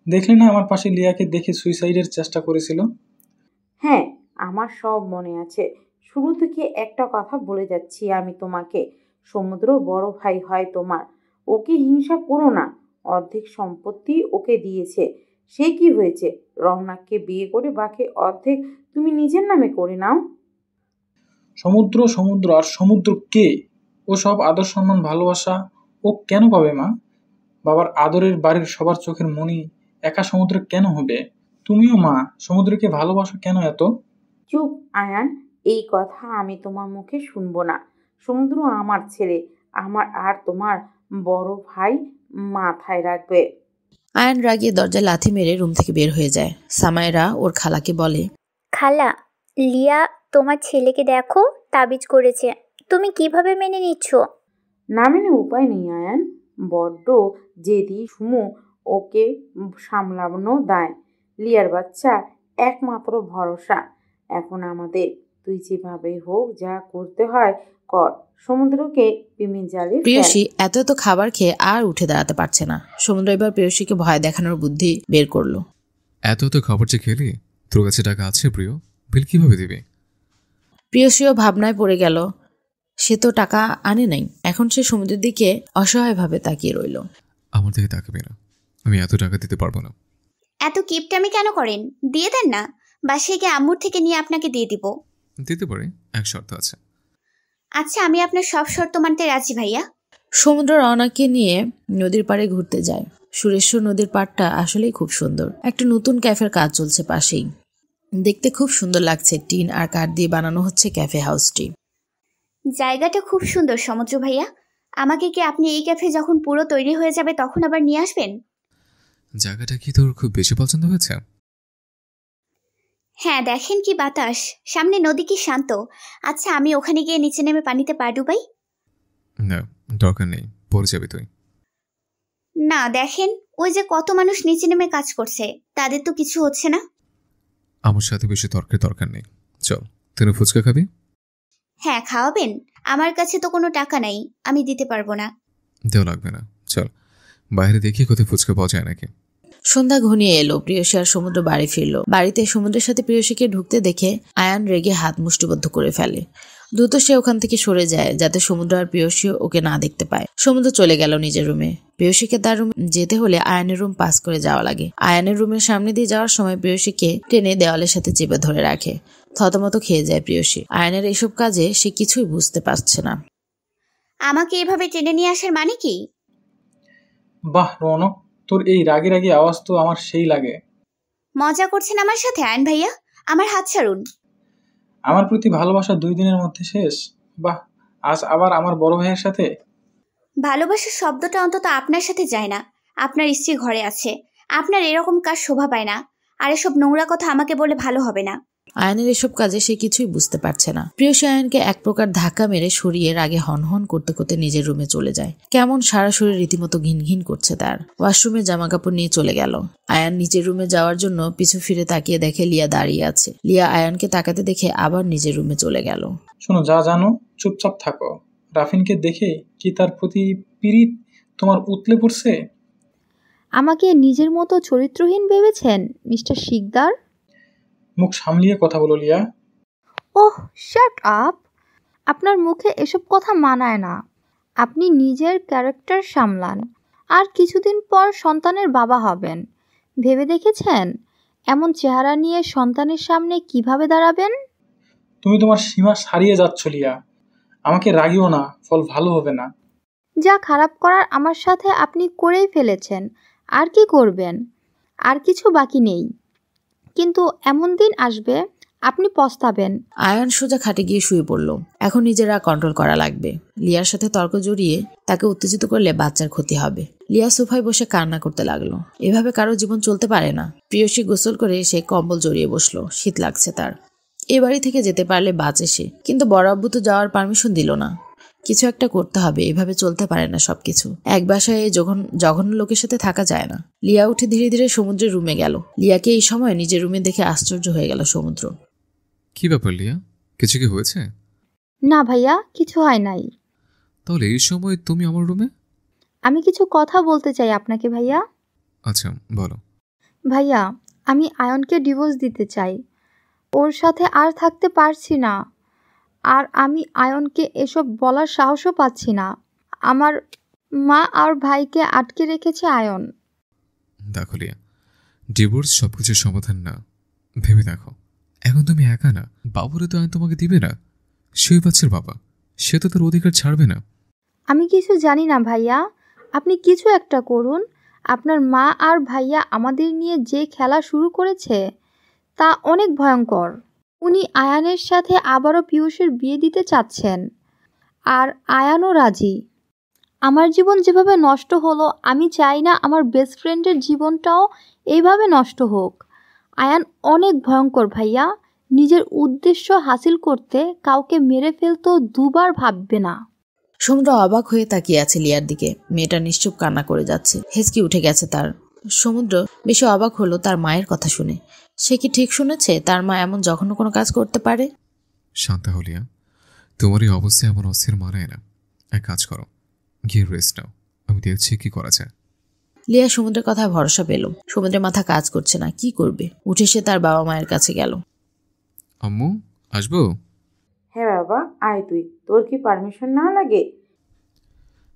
দেখলে না আমার পাশে লিয়াকে দেখে সুইসাইডের চেষ্টা করেছিল। হ্যাঁ, আমার সব মনে আছে। শুরু থেকে একটা কথা বলে যাচ্ছি আমি তোমাকে, সমুদ্র বড় ভাই হয় তোমার। ওকে হিংসা করো না। অর্ধেক সম্পত্তি ওকে দিয়েছে, সে কি হয়েছে? রওনাককে বিয়ে করে বাকি অর্ধেক তুমি নিজের নামে করে নাও। সমুদ্র সমুদ্র আর সমুদ্র কে? ও সব আদর সম্মান ভালোবাসা ও কেন পাবে মা? বাবার আদরের বাড়ির সবার চোখের মনি একা সমুদ্র কেন হবে? তুমিও মা, সমুদ্রকে ভালোবাসো কেন এত? চুপ আয়ান, এই কথা আমি তোমার মুখে শুনবো না। সমুদ্র আমার ছেলে, আমার আর তোমার বড় ভাই, মাথায় রাখবে। আয়ান রাগিয়ে দরজায় লাথি মেরে রুম থেকে বের হয়ে যায়। সামায়েরা ওর খালাকে বলে, খালা, লিয়া তোমার ছেলেকে দেখো, তাবিজ করেছে। তুমি কিভাবে মেনে নিচ্ছ? না মেনে উপায় নেই আয়ান, বড্ড জেদি সুমু, ওকে সামলানো দায়। লিয়ার বাচ্চা একমাত্র ভরসা এখন আমাদের। তুই যেভাবে হোক যা করতে হয় কর, সমুদ্রকে প্রেমের জালে ফেল। প্রেয়সী এত এত খাবার খেয়ে আর উঠে দাঁড়াতে পারছে না। সমুদ্র এবার প্রেয়সীকে ভয় দেখানোর বুদ্ধি বের করলো। এত এত খাবার যে খেলি, তোর কাছে টাকা আছে প্রিয়? বিল কিভাবে দিবি? প্রেয়সীও ভাবনায় পড়ে গেল। সে তো টাকা আনে নাই। এখন সে সমুদ্রের দিকে অসহায়ভাবে তাকিয়ে রইল। আমার দিকে তাকাবি না, আমি এত টাকা দিতে পারবো না। এত কিপটামি কেন করেন? দিয়ে দেন না, বাসায় গিয়ে আম্মুর থেকে নিয়ে আপনাকে দিয়ে দিব। দিতে পারি, এক শর্ত আছে। আচ্ছা, আমি আপনার সব শর্ত মানতে রাজি ভাইয়া। সমুদ্র রওনাকে নিয়ে নদীর পাড়ে ঘুরতে যায়। সুরেশ্বর নদীর পাড়টা আসলেই খুব সুন্দর। একটা নতুন ক্যাফের কাজ চলছে পাশেই। দেখতে খুব সুন্দর লাগছে। টিন আর কাঠ দিয়ে বানানো হচ্ছে ক্যাফে হাউসটি। জায়গাটা খুব সুন্দর সমুদ্র ভাইয়া। আমাকে কি আপনি এই ক্যাফে যখন পুরো তৈরি হয়ে যাবে তখন আবার নিয়ে আসবেন? জায়গাটা কি তোর খুব বেশি পছন্দ হয়েছে? হ্যাঁ, দেখেন কি বাতাস, সামনে নদী কি শান্ত। আচ্ছা, আমি ওখানে গিয়ে নিচে নেমে পানিতে পা ডুবাই? না, দরকার নেই, পড়ে যাবি তুই। না, দেখেন ওই যে কত মানুষ নিচে নেমে কাজ করছে, তাদের তো কিছু হচ্ছে না। আমার সাথে বেশি তর্কের দরকার নেই, চল। তুই ফুচকা খাবি? হ্যাঁ, খাওয়াবেন? আমার কাছে তো কোনো টাকা নাই, আমি দিতে পারবো না। দেও লাগবে না, চল বাইরে দেখি কোথায় ফুচকা পাওয়া যায় নাকি। সন্ধ্যা ঘনিয়ে এলো। প্রেয়সী আর সমুদ্র বাড়ি ফিরল। বাড়িতে সমুদ্রের সাথে প্রেয়সীকে ঢুকতে দেখে আয়ান রেগে হাত মুষ্টিবদ্ধ করে ফেলে। দ্রুত সে ওখান থেকে সরে যায় যাতে সমুদ্র আর প্রেয়সী ওকে না দেখতে পায়। সমুদ্র চলে গেল নিজের রুমে। প্রেয়সীকে তার রুমে যেতে হলে আয়ানের রুম পাস করে যাওয়া লাগে। আয়ানের রুমের সামনে দিয়ে যাওয়ার সময় প্রেয়সীকে টেনে দেওয়ালের সাথে চেপে ধরে রাখে। থতমত খেয়ে যায় প্রেয়সী। আয়ানের এসব কাজে সে কিছুই বুঝতে পারছে না। আমাকে এভাবে টেনে নিয়ে আসার মানে কি? বাহ রৌনক, তোর এই রাগি রাগি আওয়াজ তো আমার সেই লাগে। মজা করছেন আমার সাথে আয়ন ভাইয়া? আমার হাত ছাড়ুন। আমার প্রতি ভালোবাসা 2 দিনের মধ্যে শেষ? বাহ, আজ আবার আমার বড় ভাইয়ের সাথে? ভালোবাসার শব্দটা অন্তত আপনার সাথে যায় না। আপনার স্ত্রী ঘরে আছে, আপনার এরকম কাজ শোভা পায় না। আর এসব নোংরা কথা আমাকে বলে ভালো হবে না। আয়নের এসব কাজে সে কিছুই বুঝতে পারছে না। প্রেয়সী আয়নকে এক প্রকার ধাক্কা মেরে সরিয়ে রাগে হনহন করতে করতে নিজের রুমে চলে যায়। কেমন সারা শরীর রীতিমতো ঘিন ঘিন করছে তার। ওয়াশরুমে জামা কাপড় নিয়ে চলে গেল। আয়ান নিজের রুমে যাওয়ার জন্য পিছু ফিরে তাকিয়ে দেখে লিয়া দাঁড়িয়ে আছে। লিয়া আয়ানকে তাকাতে দেখে আবার নিজের রুমে চলে গেল। শোনো, যা জানো চুপচাপ থাকো। রাফিনকে দেখে কি তার প্রতি পীড়িত তোমার উতলে পড়ছে? আমাকে নিজের মতো চরিত্রহীন ভেবেছেন মিস্টার শিকদার? মুখ সামলিয়ে কথা বলো লিয়া। ওহ, শাট আপ। আপনার মুখে এসব কথা মানায় না। আপনি নিজের ক্যারেক্টার সামলান, আর কিছুদিন পর সন্তানের বাবা হবেন। ভেবে দেখেছেন এমন চেহারা নিয়ে সন্তানের সামনে কিভাবে দাঁড়াবেন? তুমি তোমার সীমা ছাড়িয়ে যাচ্ছ লিয়া। আমাকে রাগিও না, ফল ভালো হবে না। যা খারাপ করার আমার সাথে আপনি করেই ফেলেছেন, আর কি করবেন? আর কিছু বাকি নেই, কিন্তু এমন দিন আসবে আপনি পস্তাবেন। আয়ান সোজা খাটে গিয়ে শুয়ে পড়ল। এখন নিজেরা কন্ট্রোল করা লাগবে। লিয়ার সাথে তর্ক জড়িয়ে তাকে উত্তেজিত করলে বাচ্চার ক্ষতি হবে। লিয়া সোফায় বসে কান্না করতে লাগলো। এভাবে কারো জীবন চলতে পারে না। প্রেয়সী গোসল করে সে কম্বল জড়িয়ে বসলো। শীত লাগছে তার। এ বাড়ি থেকে যেতে পারলে বাঁচে সে, কিন্তু বড় আব্বু তো যাওয়ার পারমিশন দিল না। কিছু একটা করতে হবে, এভাবে চলতে পারে না সবকিছু। এক বাসায় জঘন্য লোকের সাথে থাকা যায় না। লিয়া উঠে ধীরে ধীরে সমুদ্রের রুমে গেল। লিয়াকে এই সময় নিজের রুমে দেখে আশ্চর্য হয়ে গেল সমুদ্র। কি ব্যাপার লিয়া, কিছু কি হয়েছে? না ভাইয়া, কিছু হয় নাই। তাহলে এই সময় তুমি আমার রুমে? আমি কিছু কথা বলতে চাই আপনাকে ভাইয়া। আচ্ছা, বলো। ভাইয়া, আমি আয়নকে ডিভোর্স দিতে চাই। ওর সাথে আর থাকতে পারছি না। আর আমি আয়নকে এসব বলার সাহসও পাচ্ছি না। আমার মা আর ভাইকে আটকে রেখেছে আয়ন। দেখো লিয়া, ডিভোর্স সবকিছুর সমাধান না। ভেবে দেখো, এখন তুমি একা না, বাবুরে তো আইন তোমাকে দিবে না। সেই বাচ্চার বাবা, সে তো তার অধিকার ছাড়বে না। আমি কিছু জানি না ভাইয়া, আপনি কিছু একটা করুন। আপনার মা আর ভাইয়া আমাদের নিয়ে যে খেলা শুরু করেছে তা অনেক ভয়ঙ্কর। উনি আয়ানের সাথে আবারও পিয়ুষের বিয়ে দিতে চাচ্ছেন, আর আয়ানও রাজি। আমার জীবন যেভাবে নষ্ট হলো, আমি চাই না আমার বেস্ট ফ্রেন্ডের জীবনটাও এইভাবে নষ্ট হোক। আয়ান অনেক ভয়ঙ্কর ভাইয়া, নিজের উদ্দেশ্য হাসিল করতে কাউকে মেরে ফেলতেও দুবার ভাববে না। সমুদ্র অবাক হয়ে তাকিয়ে আছে লিয়ার দিকে। মেয়েটা নিশ্চুপ কান্না করে যাচ্ছে, হেঁচকি উঠে গেছে তার। সমুদ্র বেশি অবাক হলো তার মায়ের কথা শুনে। সে কি ঠিক শুনেছে তার মা এমন জঘন্য কোনো কাজ করতে পারে? শান্তা হলিয়া, তোমার এই অবস্থায় এমন অস্থির মানায় না। এক কাজ করো, গিয়ে রেস্ট নাও, আমি দেখছি কি করা যায়। লিয়া সমুদ্রের কথায় ভরসা পেল। সমুদ্রের মাথা কাজ করছে না, কি করবে। উঠে সে তার বাবা মায়ের কাছে গেল। আম্মু, আসবো? হ্যাঁ বাবা, আয় তুই। তোর কি পারমিশন না লাগে?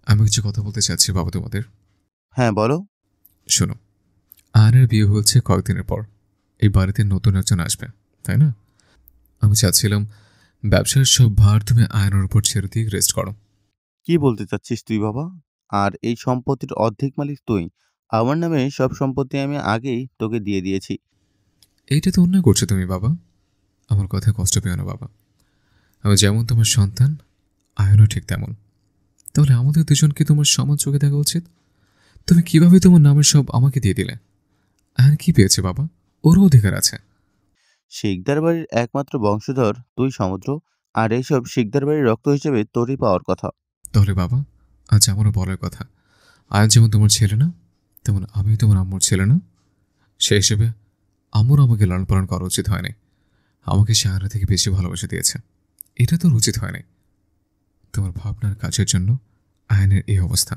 আমি কিছু কথা বলতে চাচ্ছি বাবা তোমাদের। হ্যাঁ বলো। শোনো, আয়নের বিয়ে হচ্ছে কয়েকদিনের পর। এই বাড়িতে নতুন একজন আসবে, তাই না? আমি চাচ্ছিলাম ব্যবসার সব ভার তুমি আয়নের উপর ছেড়ে দিয়ে রেস্ট করো। কি বলতে চাচ্ছিস তুই বাবা? আর এই সম্পত্তির অর্ধেক মালিক তুই। আমার নামে সব সম্পত্তি আমি আগেই তোকে দিয়ে দিয়েছি। এইটা তো অন্যায় করছো তুমি বাবা। আমার কথায় কষ্ট পেও না বাবা। আমি যেমন তোমার সন্তান, আয়নও ঠিক তেমন। তাহলে আমাদের দুজনকে তোমার সমান চোখে দেখা উচিত। তুমি কিভাবে তোমার নামের সব আমাকে দিয়ে দিলে? আয়ন কি পেয়েছে বাবা? ওরও অধিকার আছে। শিকদার বাড়ির একমাত্র বংশধর তুই সমুদ্র, আর এইসব শিকদার বাড়ির রক্ত হিসেবে তোরই পাওয়ার কথা। তাহলে বাবা, আজ আমারও বলার কথা, আয়ন যেমন তোমার ছেলে না, তেমন আমি তোমার আম্মুর ছেলে না। সে হিসেবে আম্মুর আমাকে লালন পালন করা উচিত হয়নি। আমাকে সে আয়নের থেকে বেশি ভালোবাসা দিয়েছে, এটা তোর উচিত হয়নি। তোমার ভাবনার কাজের জন্য আয়নের এই অবস্থা।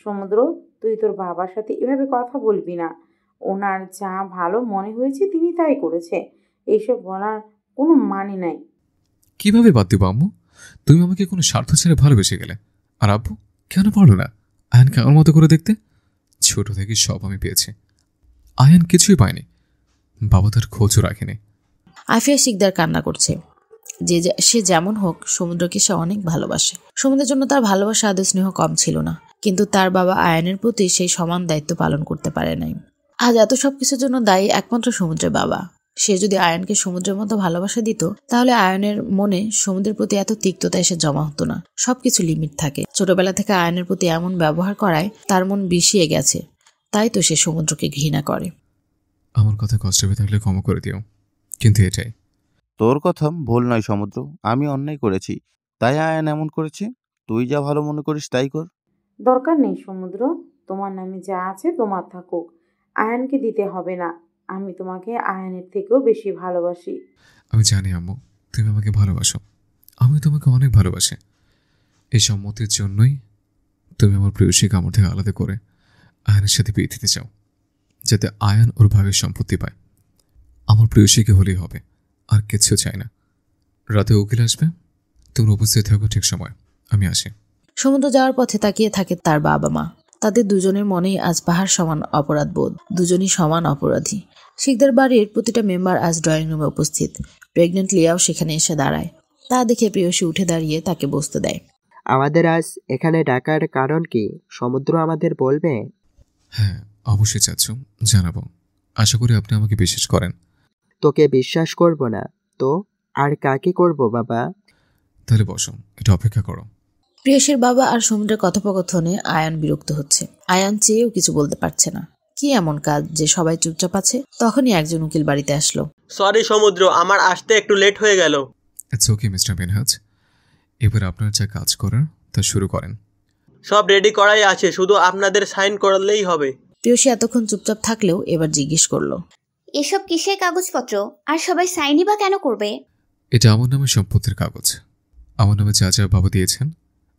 সমুদ্র, তুই তোর বাবার সাথে এভাবে কথা বলবি না। ওনার যা ভালো মনে হয়েছে তিনি তাই করেছে, এইসব বলার কোনো মানে নাই। কিভাবে বাদ দিব আম্মু? তুমি আমাকে কোনো স্বার্থ ছেড়ে ভালোবেসে গেলে, আর আব্বু কেন পারলো না আয়নকে আমার মতো করে দেখতে? ছোট থেকে সব আমি পেয়েছি, আয়ন কিছুই পায়নি। বাবা তার খোঁজও রাখেনি। আফিয়া শিকদার কান্না করছে। সে যেমন হোক, সমুদ্রকে সে অনেক ভালোবাসে। সমুদ্রের জন্য তার ভালোবাসা আদৌ স্নেহ কম ছিল না, কিন্তু তার বাবা আয়নের প্রতি সেই সমান দায়িত্ব পালন করতে পারে নাই। আজ এত সবকিছুর জন্য দায়ী একমাত্র সমুদ্রের বাবা। সে যদি আয়নকে সমুদ্রের মতো ভালোবাসা দিত, তাহলে আয়নের মনে সমুদ্রের প্রতি এত তিক্ততা এসে জমা হতো না। সবকিছু লিমিট থাকে। ছোটবেলা থেকে আয়নের প্রতি এমন ব্যবহার করায় তার মন বিষিয়ে গেছে, তাই তো সে সমুদ্রকে ঘৃণা করে। আমার কথা কষ্ট পেয়ে থাকলে ক্ষমা করে দিও, কিন্তু এটাই। তোর কথা ভুল নয় সমুদ্র, আমি অন্যায় করেছি, তাই আয়ান এমন করেছে। তুই যা ভালো মনে করিস তাই কর। দরকার নেই সমুদ্র, তোমার নামে যা আছে তোমার থাকুক, আয়ানকে দিতে হবে না। আমি তোমাকে আয়ানের থেকেও বেশি ভালোবাসি। আমি জানি আম্মু, তুমি আমাকে ভালোবাসো, আমি তোমাকে অনেক ভালোবাসি। এই সম্মতির জন্যই তুমি আমার প্রিয়সীকে আমার থেকে আলাদা করে আয়নের সাথে বিয়ে দিতে চাও, যাতে আয়ান ওর ভাগের সম্পত্তি পায়। আমার প্রিয়সীকে হলেই হবে, আর কিচ্ছু চাই না। রাতে উকিল আসবে, তোমরা উপস্থিত থাকো ঠিক সময়। আমি আসি। সমুদ্র যাওয়ার পথে তাকিয়ে থাকে তার বাবা মা। তাদের দুজনের মনেই আজ পাহাড় সমান অপরাধ বোধ। দুজনই সমান অপরাধী। শিকদার বাড়ির প্রতিটা মেম্বার আজ ড্রয়িং রুমে উপস্থিত। প্রেগনেন্ট লিয়াও সেখানে এসে দাঁড়ায়। তা দেখে প্রেয়সী উঠে দাঁড়িয়ে তাকে বসতে দেয়। আমাদের আজ এখানে ডাকার কারণ কি সমুদ্র আমাদের বলবে? হ্যাঁ, অবশ্যই চাচ্ছু, জানাবো। আশা করি আপনি আমাকে বিশ্বাস করেন। তোকে বিশ্বাস করব না তো আর কাকে করব বাবা? তাহলে বসো, এটা অপেক্ষা করো। প্রেয়সীর বাবা আর সমুদ্রের কথোপকথনে আয়ান বিরক্ত হচ্ছে। আয়ান চেয়েও কিছু বলতে পারছে না। কি এমন কাজ যে সবাই চুপচাপ আছে? তখনই একজন উকিল বাড়িতে আসলো। সরি সমুদ্র, আমার আসতে একটু লেট হয়ে গেল। ইটস ওকে মিস্টার মিনহাজ, এবার আপনার যা কাজ করার তা শুরু করেন। সব রেডি করাই আছে, শুধু আপনাদের সাইন করলেই হবে। প্রেয়সী এতক্ষণ চুপচাপ থাকলেও এবার জিজ্ঞেস করলো, এসব কিসের কাগজপত্র, আর সবাই সাইনই বা কেন করবে? এটা আমার নামে সম্পত্তির কাগজ। আমার নামে যা যা বাবা দিয়েছেন,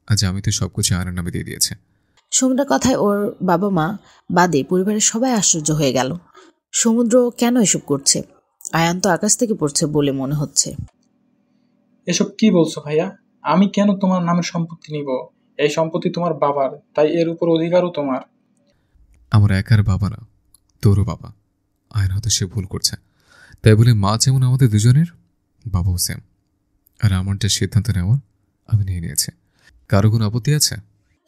আজ আমি তো সবকিছু আয়নের নামে দিয়ে দিয়েছে। সমুদ্রের কথায় ওর বাবা মা বাদে পরিবারের সবাই আশ্চর্য হয়ে গেল। সমুদ্র কেন এসব করছে? আয়ান তো আকাশ থেকে পড়ছে বলে মনে হচ্ছে। এসব কি বলছো ভাইয়া? আমি কেন তোমার নামের সম্পত্তি নিব? এই সম্পত্তি তোমার বাবার, তাই এর উপর অধিকারও তোমার। আমার একার বাবা না, তোরও বাবা। আয়ন হয়তো সে ভুল করছে, তাই বলে মা যেমন আমাদের দুজনের, বাবাও সেম। আর আমার যে সিদ্ধান্ত নেওয়ার আমি নিয়ে নিয়েছি। কারো কোনো আপত্তি আছে?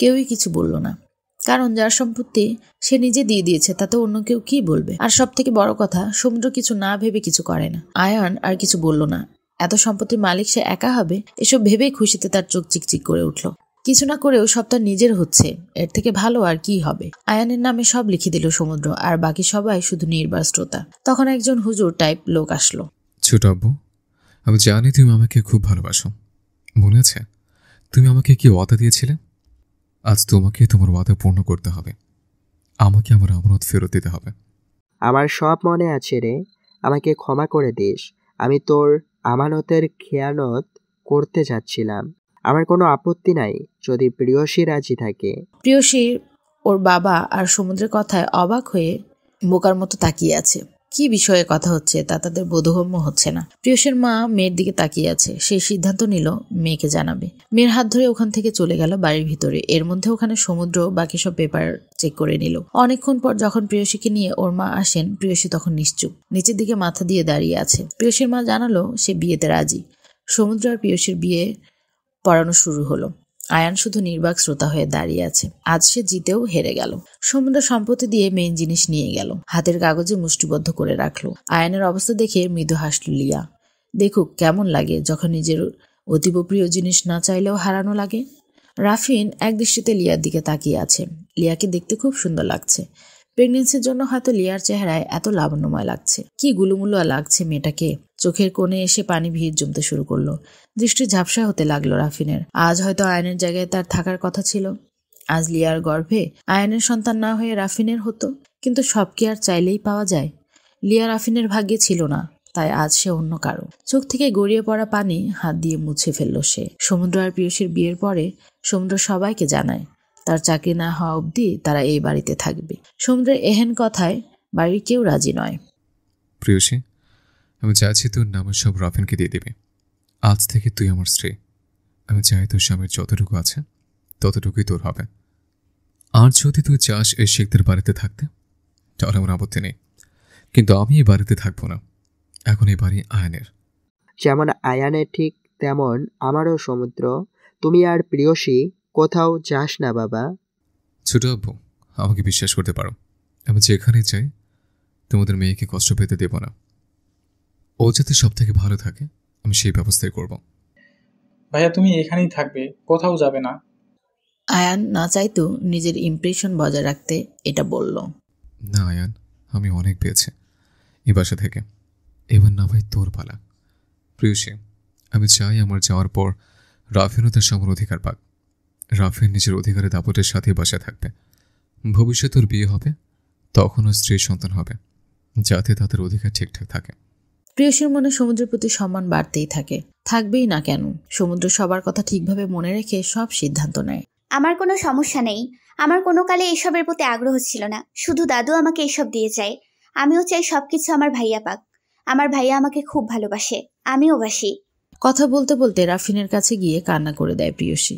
কেউই কিছু বলল না, কারণ যার সম্পত্তি সে নিজে দিয়ে দিয়েছে, তাতে অন্য কেউ কি বলবে। আর সব থেকে বড় কথা, সমুদ্র কিছু না ভেবে কিছু করে না। আয়ান আর কিছু বলল না। এত সম্পত্তির মালিক সে একা হবে, এসব ভেবেই খুশিতে তার চোখ চিকচিক করে উঠল। কিছু না করেও সব তার নিজের হচ্ছে, এর থেকে ভালো আর কি হবে। আয়ানের নামে সব লিখে দিল সমুদ্র, আর বাকি সবাই শুধু নির্বাক শ্রোতা। তখন একজন হুজুর টাইপ লোক আসলো। ছোট আব্বু, আমি জানি তুমি আমাকে খুব ভালোবাসো। মনে আছে তুমি আমাকে কি ওয়াদা দিয়েছিলে? আজ তোমাকে তোমার ওয়াদা পূর্ণ করতে হবে। আমাকে আমার আমানত ফেরত দিতে হবে। আমার সব মনে আছে রে, আমাকে ক্ষমা করে দিস। আমি তোর আমানতের খেয়ানত করতে যাচ্ছিলাম। আমার কোনো আপত্তি নাই যদি প্রিয়সী রাজি থাকে। প্রিয়সী ওর বাবা আর সমুদ্রের কথায় অবাক হয়ে বোকার মতো তাকিয়ে আছে। কি বিষয়ে কথা হচ্ছে তা তাদের বোধগম্য হচ্ছে না। প্রিয়সীর মা মেয়ের দিকে তাকিয়ে আছে। সেই সিদ্ধান্ত নিল মেয়েকে জানাবে। মেয়ের হাত ধরে ওখান থেকে চলে গেল বাড়ির ভিতরে। এর মধ্যে ওখানে সমুদ্র বাকি সব পেপার চেক করে নিল। অনেকক্ষণ পর যখন প্রিয়সীকে নিয়ে ওর মা আসেন, প্রিয়সী তখন নিশ্চুপ, নিচের দিকে মাথা দিয়ে দাঁড়িয়ে আছে। প্রিয়সীর মা জানালো সে বিয়েতে রাজি। সমুদ্র আর প্রিয়সীর বিয়ে পড়ানো শুরু হলো। আয়ান শুধু নির্বাক শ্রোতা হয়ে দাঁড়িয়ে আছে। আজ সে জিতেও হেরে গেল। সমুদ্র সম্পত্তি দিয়ে মেইন জিনিস নিয়ে গেল, হাতের কাগজে মুষ্টিবদ্ধ করে রাখলো। আয়ানের অবস্থা দেখে মৃদু হাসল লিয়া। দেখুক কেমন লাগে যখন নিজের অতীব প্রিয় জিনিস না চাইলেও হারানো লাগে। রাফিন একদৃষ্টিতে লিয়ার দিকে তাকিয়ে আছে। লিয়াকে দেখতে খুব সুন্দর লাগছে। প্রেগনেন্সির জন্য হয়তো লিয়ার চেহারায় এত লাবণ্যময় লাগছে। কি গুলুমুলুয়া লাগছে মেয়েটাকে। চোখের কোণে এসে পানি ভিড় জমতে শুরু করলো। দৃষ্টি ঝাপসা হতে লাগলো রাফিনের। আজ হয়তো আয়নের জায়গায় তার থাকার কথা ছিল। আজ লিয়ার গর্ভে আয়নের সন্তান না হয়ে রাফিনের হতো। কিন্তু সব কি আর চাইলেই পাওয়া যায়? লিয়া রাফিনের ভাগ্যে ছিল না, তাই আজ সে অন্য কারো। চোখ থেকে গড়িয়ে পড়া পানি হাত দিয়ে মুছে ফেলল সে। সমুদ্র আর প্রিয়সীর বিয়ের পরে সমুদ্র সবাইকে জানায় তার চাকরি না হওয়া অবধি তারা এই বাড়িতে থাকবে। সমুদ্রের এহেন কথায় বাড়ির কেউ রাজি নয়। প্রিয়সী, আমি চাইছি তোর নামের সব রাফিনকে দিয়ে দিবি। আজ থেকে তুই আমার স্ত্রী। আমি চাই তোর স্বামীর যতটুকু আছে ততটুকুই তোর হবে। আর যদি তুই চাস এই শেখদের বাড়িতে থাকতে, তাহলে আমার আপত্তি নেই। কিন্তু আমি এই বাড়িতে থাকবো না। এখন এই বাড়ি আয়ানের। যেমন আয়ানের ঠিক তেমন আমারও সমুদ্র। তুমি আর প্রিয়সী কোথাও যাস না বাবা। ছোট আব্বু, আমাকে বিশ্বাস করতে পারো। আমি যেখানে চাই তোমাদের মেয়েকে কষ্ট পেতে দেব না। ও যাতে সব থেকে ভালো থাকে আমি সেই ব্যবস্থাই করব। ভাইয়া তুমি এখানেই থাকবে, কোথাও যাবে না। আয়ান না চাইতো নিজের ইমপ্রেশন বজায় রাখতে এটা বলল। না আয়ান, আমি অনেক পেয়েছি এই বাসা থেকে। এবার না ভাই তোর পালা। প্রিয়সী, আমি চাই আমার যাওয়ার পর রাফিনও তার সমান অধিকার পাক। রাফিন নিজের অধিকারের দাপটের সাথে বাসায় থাকবে। ভবিষ্যতে ওর বিয়ে হবে, তখন ওর স্ত্রীর সন্তান হবে, যাতে তাদের অধিকার ঠিকঠাক থাকে। প্রিয়সীর মনে সমুদ্রের প্রতি সম্মান বাড়তেই থাকে। থাকবেই না কেন? সমুদ্র সবার কথা ঠিকভাবে মনে রেখে সব সিদ্ধান্ত নেয়। আমার কোনো সমস্যা নেই। আমার কোনো কালে এসবের প্রতি আগ্রহ ছিল না। শুধু দাদু আমাকে এসব দিয়ে যায়। আমিও চাই সবকিছু আমার ভাইয়া পাক। আমার ভাইয়া আমাকে খুব ভালোবাসে, আমিও বাসি। কথা বলতে বলতে রাফিনের কাছে গিয়ে কান্না করে দেয় প্রিয়সী।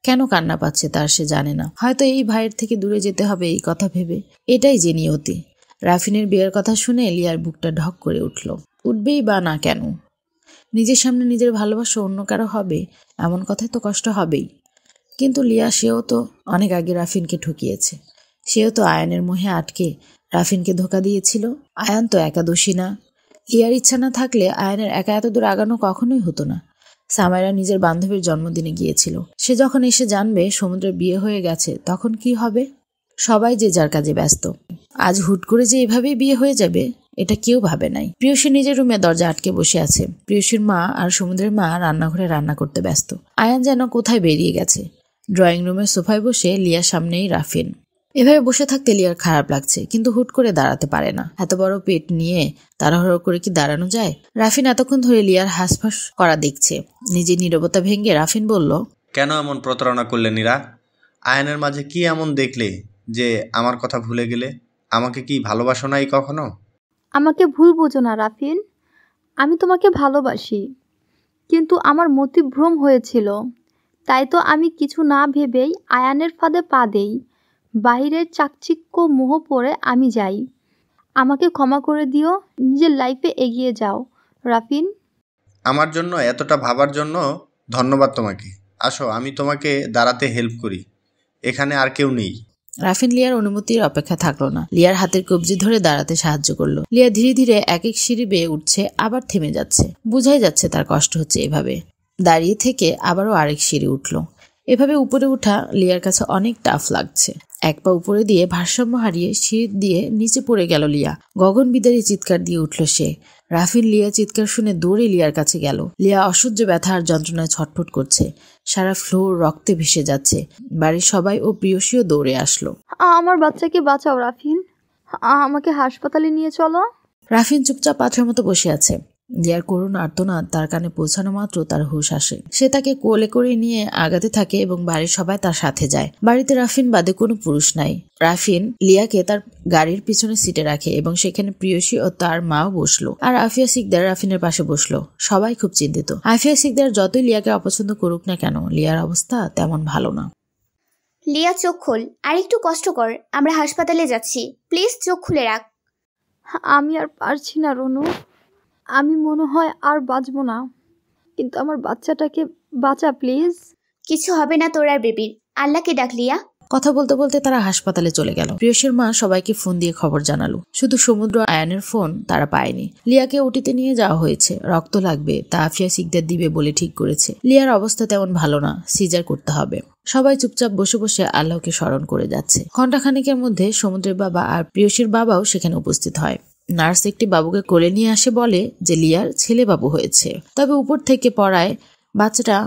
কেন কান্না পাচ্ছে তার সে জানে না। হয়তো এই ভাইয়ের থেকে দূরে যেতে হবে এই কথা ভেবে। এটাই যে নিয়তি। রাফিনের বিয়ের কথা শুনে লিয়ার বুকটা ঢক করে উঠল। উঠবেই বা না কেন? নিজের সামনে নিজের ভালোবাসা অন্য কারো হবে, এমন কথায় তো কষ্ট হবেই। কিন্তু লিয়া সেও তো অনেক আগে রাফিনকে ঠকিয়েছে। সেও তো আয়ানের মোহে আটকে রাফিনকে ধোকা দিয়েছিল। আয়ান তো একা দোষী না। লিয়ার ইচ্ছা না থাকলে আয়ানের একা এত দূর আগানো কখনোই হতো না। সামাইরা নিজের বান্ধবীর জন্মদিনে গিয়েছিল। সে যখন এসে জানবে সমুদ্রের বিয়ে হয়ে গেছে, তখন কি হবে? সবাই যে যার কাজে ব্যস্ত। আজ হুট করে যে এভাবেই বিয়ে হয়ে যাবে, এটা কেউ ভাবে নাই। প্রিয়সী নিজের রুমে দরজা আটকে বসে আছে। প্রিয়সীর মা আর সমুদ্রের মা রান্নাঘরে রান্না করতে ব্যস্ত। আয়ান যেন কোথায় বেরিয়ে গেছে। ড্রয়িং রুমের সোফায় বসে লিয়ার সামনেই রাফিন। এভাবে বসে থাকতে লিয়ার খারাপ লাগছে, কিন্তু হুট করে দাঁড়াতে পারে না। এত বড় পেট নিয়ে তাড়াহুড়ো করে কি দাঁড়ানো যায়? রাফিন এতক্ষণ ধরে লিয়ার হাঁসফাঁস করা দেখছে। নিজের নীরবতা ভেঙে রাফিন বলল, কেন এমন প্রতারণা করলে নীরা? আয়নের মাঝে কি এমন দেখলে যে আমার কথা ভুলে গেলে? আমাকে কি ভালোবাসো নাই কখনো? আমাকে ভুল বোঝো না রাফিন, আমি তোমাকে ভালোবাসি, কিন্তু আমার মতিভ্রম হয়েছিল। তাই তো আমি কিছু না ভেবেই আয়ানের ফাঁদে পা দেই। বাহিরের চাকচিক্য মোহ পড়ে আমি যাই। আমাকে ক্ষমা করে দিও, নিজের লাইফে এগিয়ে যাও। রাফিন, আমার জন্য এতটা ভাবার জন্য ধন্যবাদ তোমাকে। আসো, আমি তোমাকে দাঁড়াতে হেল্প করি। এখানে আর কেউ নেই। রাফিন লিয়ার অনুমতির অপেক্ষা থাকলো না, লিয়ার হাতের কবজি ধরে দাঁড়াতে সাহায্য করলো। লিয়া ধীরে ধীরে এক এক সিঁড়ি বেয়ে উঠছে, আবার থেমে যাচ্ছে। বোঝাই যাচ্ছে তার কষ্ট হচ্ছে। এভাবে দাঁড়িয়ে থেকে আবারও আরেক সিঁড়ি উঠলো। এভাবে উপরে ওঠা লিয়ার কাছে অনেক টাফ লাগছে। এক পা উপরে দিয়ে ভারসাম্য হারিয়ে সিঁড়ি দিয়ে নিচে পড়ে গেল লিয়া। গগন বিদারী চিৎকার দিয়ে উঠল সে। রাফিন লিয়া চিৎকার শুনে দৌড়ে লিয়ার কাছে গেল। লিয়া অসহ্য ব্যথা আর যন্ত্রণায় ছটফট করছে। সারা ফ্লোর রক্তে ভেসে যাচ্ছে। বাড়ির সবাই ও প্রিয়সীও দৌড়ে আসলো। আমার বাচ্চাকে বাঁচাও রাফিন, আমাকে হাসপাতালে নিয়ে চলো। রাফিন চুপচাপ পাথরের মতো বসে আছে। লিয়ার করুণ আর্তনাদ তার কানে পৌঁছানো মাত্র তার হুঁশ আসে। সে তাকে কোলে করে নিয়ে আগাতে থাকে এবং বাড়ির সবাই তার সাথে যায়। বাড়িতে রাফিন বাদে কোনো পুরুষ নাই। রাফিন লিয়াকে তার গাড়ির পিছনে সিটে রাখে এবং সেখানে প্রিয়সী ও তার মাও বসলো। আর আফিয়া সিকদার রাফিনের পাশে বসলো। সবাই খুব চিন্তিত। আফিয়া সিকদার যতই লিয়াকে অপছন্দ করুক না কেন, লিয়ার অবস্থা তেমন ভালো না। লিয়া চোখ খোল, আর একটু কষ্ট কর, আমরা হাসপাতালে যাচ্ছি, প্লিজ চোখ খুলে রাখ। আমি আর পারছি না রনু, আমি মনে হয় আর বাঁচবো না, কিন্তু আমার বাচ্চাটাকে বাঁচা প্লিজ। কিছু হবে না তোর আর বেবির, আল্লাহকে ডাক লিয়া। কথা বলতে বলতে তারা হাসপাতালে চলে গেল। প্রিয়সীর মা সবাইকে ফোন দিয়ে খবর জানালো। শুধু সমুদ্র আয়ানের ফোন তারা পায়নি। লিয়াকে ওটিতে নিয়ে যাওয়া হয়েছে। রক্ত লাগবে, তা আফিয়া সিকদার দিবে বলে ঠিক করেছে। লিয়ার অবস্থা তেমন ভালো না, সিজার করতে হবে। সবাই চুপচাপ বসে বসে আল্লাহকে স্মরণ করে যাচ্ছে। ঘণ্টাখানেকের মধ্যে সমুদ্রের বাবা আর প্রিয়সীর বাবাও সেখানে উপস্থিত হয়। নার্স একটি বাবুকে কোলে নিয়ে আসে, বলে যে লিয়ার ছেলে বাবু হয়েছে। তবে উপর থেকে পড়ায় বাচ্চাটা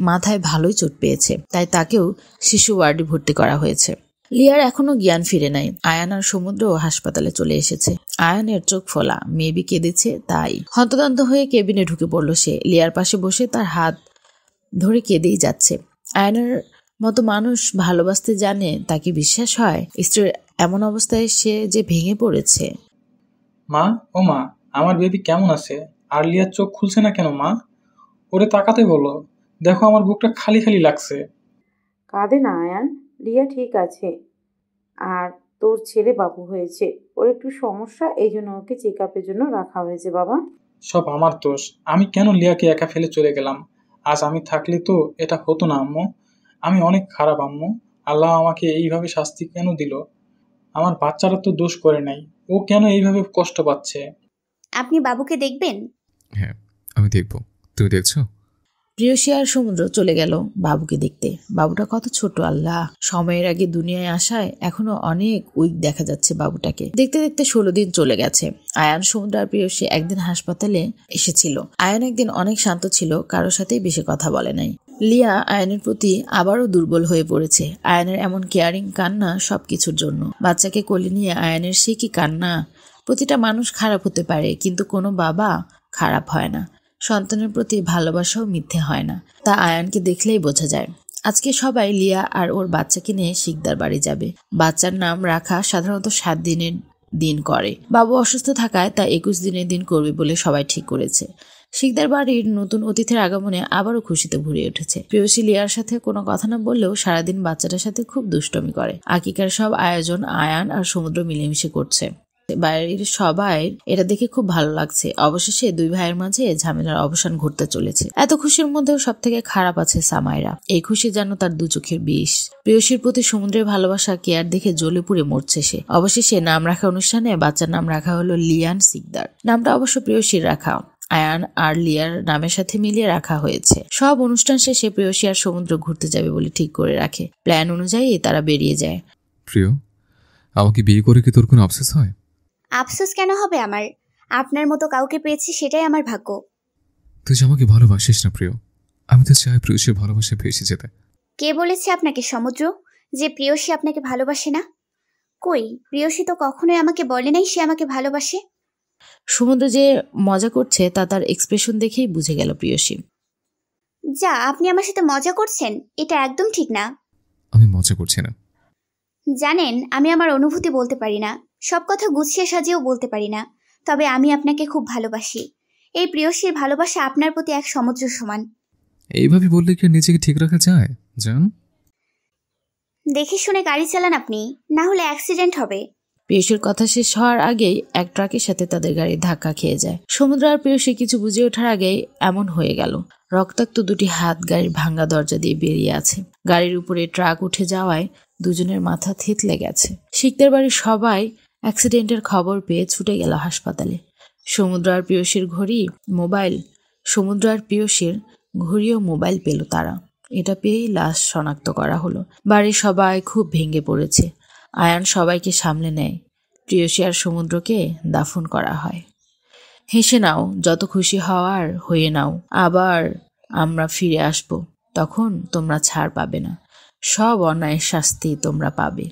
মাথায় ভালোই চোট পেয়েছে, তাই তাকেও শিশু ওয়ার্ডে ভর্তি করা হয়েছে। লিয়ার এখনো জ্ঞান ফিরে নাই। আয়ান আর সমুদ্রও হাসপাতালে চলে এসেছে। আয়ানের চোখ ফোলা, মেবি কেঁদেছে তাই। হন্তদন্ত হয়ে কেবিনে ঢুকে পড়ল সে। লিয়ার পাশে বসে তার হাত ধরে কেঁদেই যাচ্ছে। আয়ানের মতো মানুষ ভালোবাসতে জানে, তাকে বিশ্বাস হয়? স্ত্রীর এমন অবস্থায় সে যে ভেঙে পড়েছে। মা, ও মা, আমার বেবি কেমন আছে? আর লিয়ার চোখ খুলছে না কেন মা? ওরে তাকাতে বলো, দেখো আমার বুকটা খালি খালি লাগছে। কাঁদে না আয়ান, লিয়া ঠিক আছে। আর তোর ছেলে বাবু হয়েছে, ওর একটু সমস্যা, এই জন্য ওকে চেক আপের জন্য রাখা হয়েছে বাবা। সব আমার দোষ। আমি কেন লিয়াকে একা ফেলে চলে গেলাম? আজ আমি থাকলে তো এটা হতো না আম্মু। আমি অনেক খারাপ আম্মু। আল্লাহ আমাকে এইভাবে শাস্তি কেন দিল? আমার বাচ্চারা তো দোষ করে নাই, ও কেন এইভাবে কষ্ট পাচ্ছে? আপনি বাবুকে দেখবেন? হ্যাঁ, আমি দেখবো। তুমি দেখছো? প্রিয়সী আর সমুদ্র চলে গেল বাবুকে দেখতে। বাবুটা কত ছোট, আল্লাহ! সময়ের আগে দুনিয়ায় আসায় এখনো অনেক উইক দেখা যাচ্ছে বাবুটাকে। দেখতে দেখতে 16 দিন চলে গেছে। আয়ান, সমুদ্র আর প্রিয়সী একদিন হাসপাতালে এসেছিল। আয়ান একদিন অনেক শান্ত ছিল, কারোর সাথেই বেশি কথা বলে নাই। লিয়া আয়ানের প্রতি আবারও দুর্বল হয়ে পড়েছে। আয়ানের এমন কেয়ারিং কান্না সবকিছুর জন্য। বাচ্চাকে কোলে নিয়ে আয়ানের সে কি কান্না! প্রতিটা মানুষ খারাপ হতে পারে, কিন্তু কোনো বাবা খারাপ হয় না। সন্তানের প্রতি ভালোবাসাও মিথ্যে হয় না, তা আয়ানকে দেখলেই বোঝা যায়। আজকে সবাই লিয়া আর ওর বাচ্চাকে নিয়ে শিকদার বাড়ি যাবে। বাচ্চার নাম রাখা সাধারণত 7 দিনের দিন করে। বাবু অসুস্থ থাকায় তা 21 দিনের দিন করবে বলে সবাই ঠিক করেছে। শিকদার বাড়ির নতুন অতিথির আগমনে আবারও খুশিতে ভরে উঠেছে। প্রিয়সী লিয়ার সাথে কোনো কথা না বললেও সারাদিন বাচ্চাটার সাথে খুব দুষ্টমি করে। আকিকার সব আয়োজন আয়ান আর সমুদ্র মিলেমিশে করছে। বাড়ির সবাই এটা দেখে খুব ভালো লাগছে। অবশেষে দুই ভাইয়ের মাঝে ঝামেলার অবসান ঘটতে চলেছে। এত খুশির মধ্যেও সব থেকে খারাপ আছে সামাইরা। এই খুশি যেন তার দু চোখের বিষ। প্রিয়সীর প্রতি সমুদ্রের ভালোবাসা কেয়ার দেখে জ্বলে পুড়ে মরছে সে। অবশেষে নাম রাখা অনুষ্ঠানে বাচ্চার নাম রাখা হলো লিয়ান সিকদার। নামটা অবশ্য প্রিয়সীর রাখা, আয়ান আর লিয়ার নামের সাথে মিলিয়ে রাখা হয়েছে। সব অনুষ্ঠান শেষে প্রিয়সী আর সমুদ্র ঘুরতে যাবে বলে ঠিক করে রাখে। প্ল্যান অনুযায়ী তারা বেরিয়ে যায়। প্রিয়, আমাকে বিয়ে করে কি তোর কোনো আফসোস হয়? আফসোস কেন হবে আমার? আপনার মতো কাউকে পেয়েছি, সেটাই আমার ভাগ্য। তুই যে আমাকে ভালোবাসিস না প্রিয়, আমি তো চাই প্রিয়সীর ভালোবাসা ভেসে যেতে। কে বলেছে আপনাকে সমুদ্র যে প্রিয়সী আপনাকে ভালোবাসে না? কই, প্রিয়সী তো কখনোই আমাকে বলে নাই সে আমাকে ভালোবাসে। সমুদ্র যে মজা করছে তা তার এক্সপ্রেশন দেখেই বুঝে গেল প্রিয়সী। যা, আপনি আমার সাথে মজা করছেন, এটা একদম ঠিক না। আমি মজা করছি না। জানেন, আমি আমার অনুভূতি বলতে পারি না, সব কথা গুছিয়ে সাজিয়েও বলতে পারি না, তবে আমি আপনাকে খুব ভালোবাসি। এই প্রিয়সীর ভালোবাসা আপনার প্রতি এক সমুদ্র সমান। এইভাবে বললে কি আর নিজেকে ঠিক রাখা যায় জান? দেখে শুনে গাড়ি চালান আপনি, না হলে অ্যাক্সিডেন্ট হবে। পিয়ুষের কথা শেষ হওয়ার আগেই এক ট্রাকের সাথে তাদের গাড়ি ধাক্কা খেয়ে যায়। সমুদ্র আর পিয়ুষে কিছু বুঝে ওঠার আগেই এমন হয়ে গেল। রক্তাক্ত দুটি হাত গাড়ির ভাঙ্গা দরজা দিয়ে বেরিয়ে আছে। গাড়ির উপরে ট্রাক উঠে যাওয়ায় দুজনের মাথা থেতলে গেছে। শিকদার বাড়ির সবাই অ্যাক্সিডেন্টের খবর পেয়ে ছুটে গেল হাসপাতালে। সমুদ্র আর পিয়ুষের ঘড়ি ও মোবাইল পেল তারা। এটা পেয়েই লাশ শনাক্ত করা হলো। বাড়ির সবাই খুব ভেঙে পড়েছে। আয়ান সবাইকে সামলে নেয়। প্রিয়সী আর সমুদ্রকে দাফন করা হয়। হেসে নাও, যত খুশি হওয়ার হয়ে নাও। আবার আমরা ফিরে আসব, তখন তোমরা ছাড় পাবে না। সব অন্যায়ের শাস্তি তোমরা পাবে।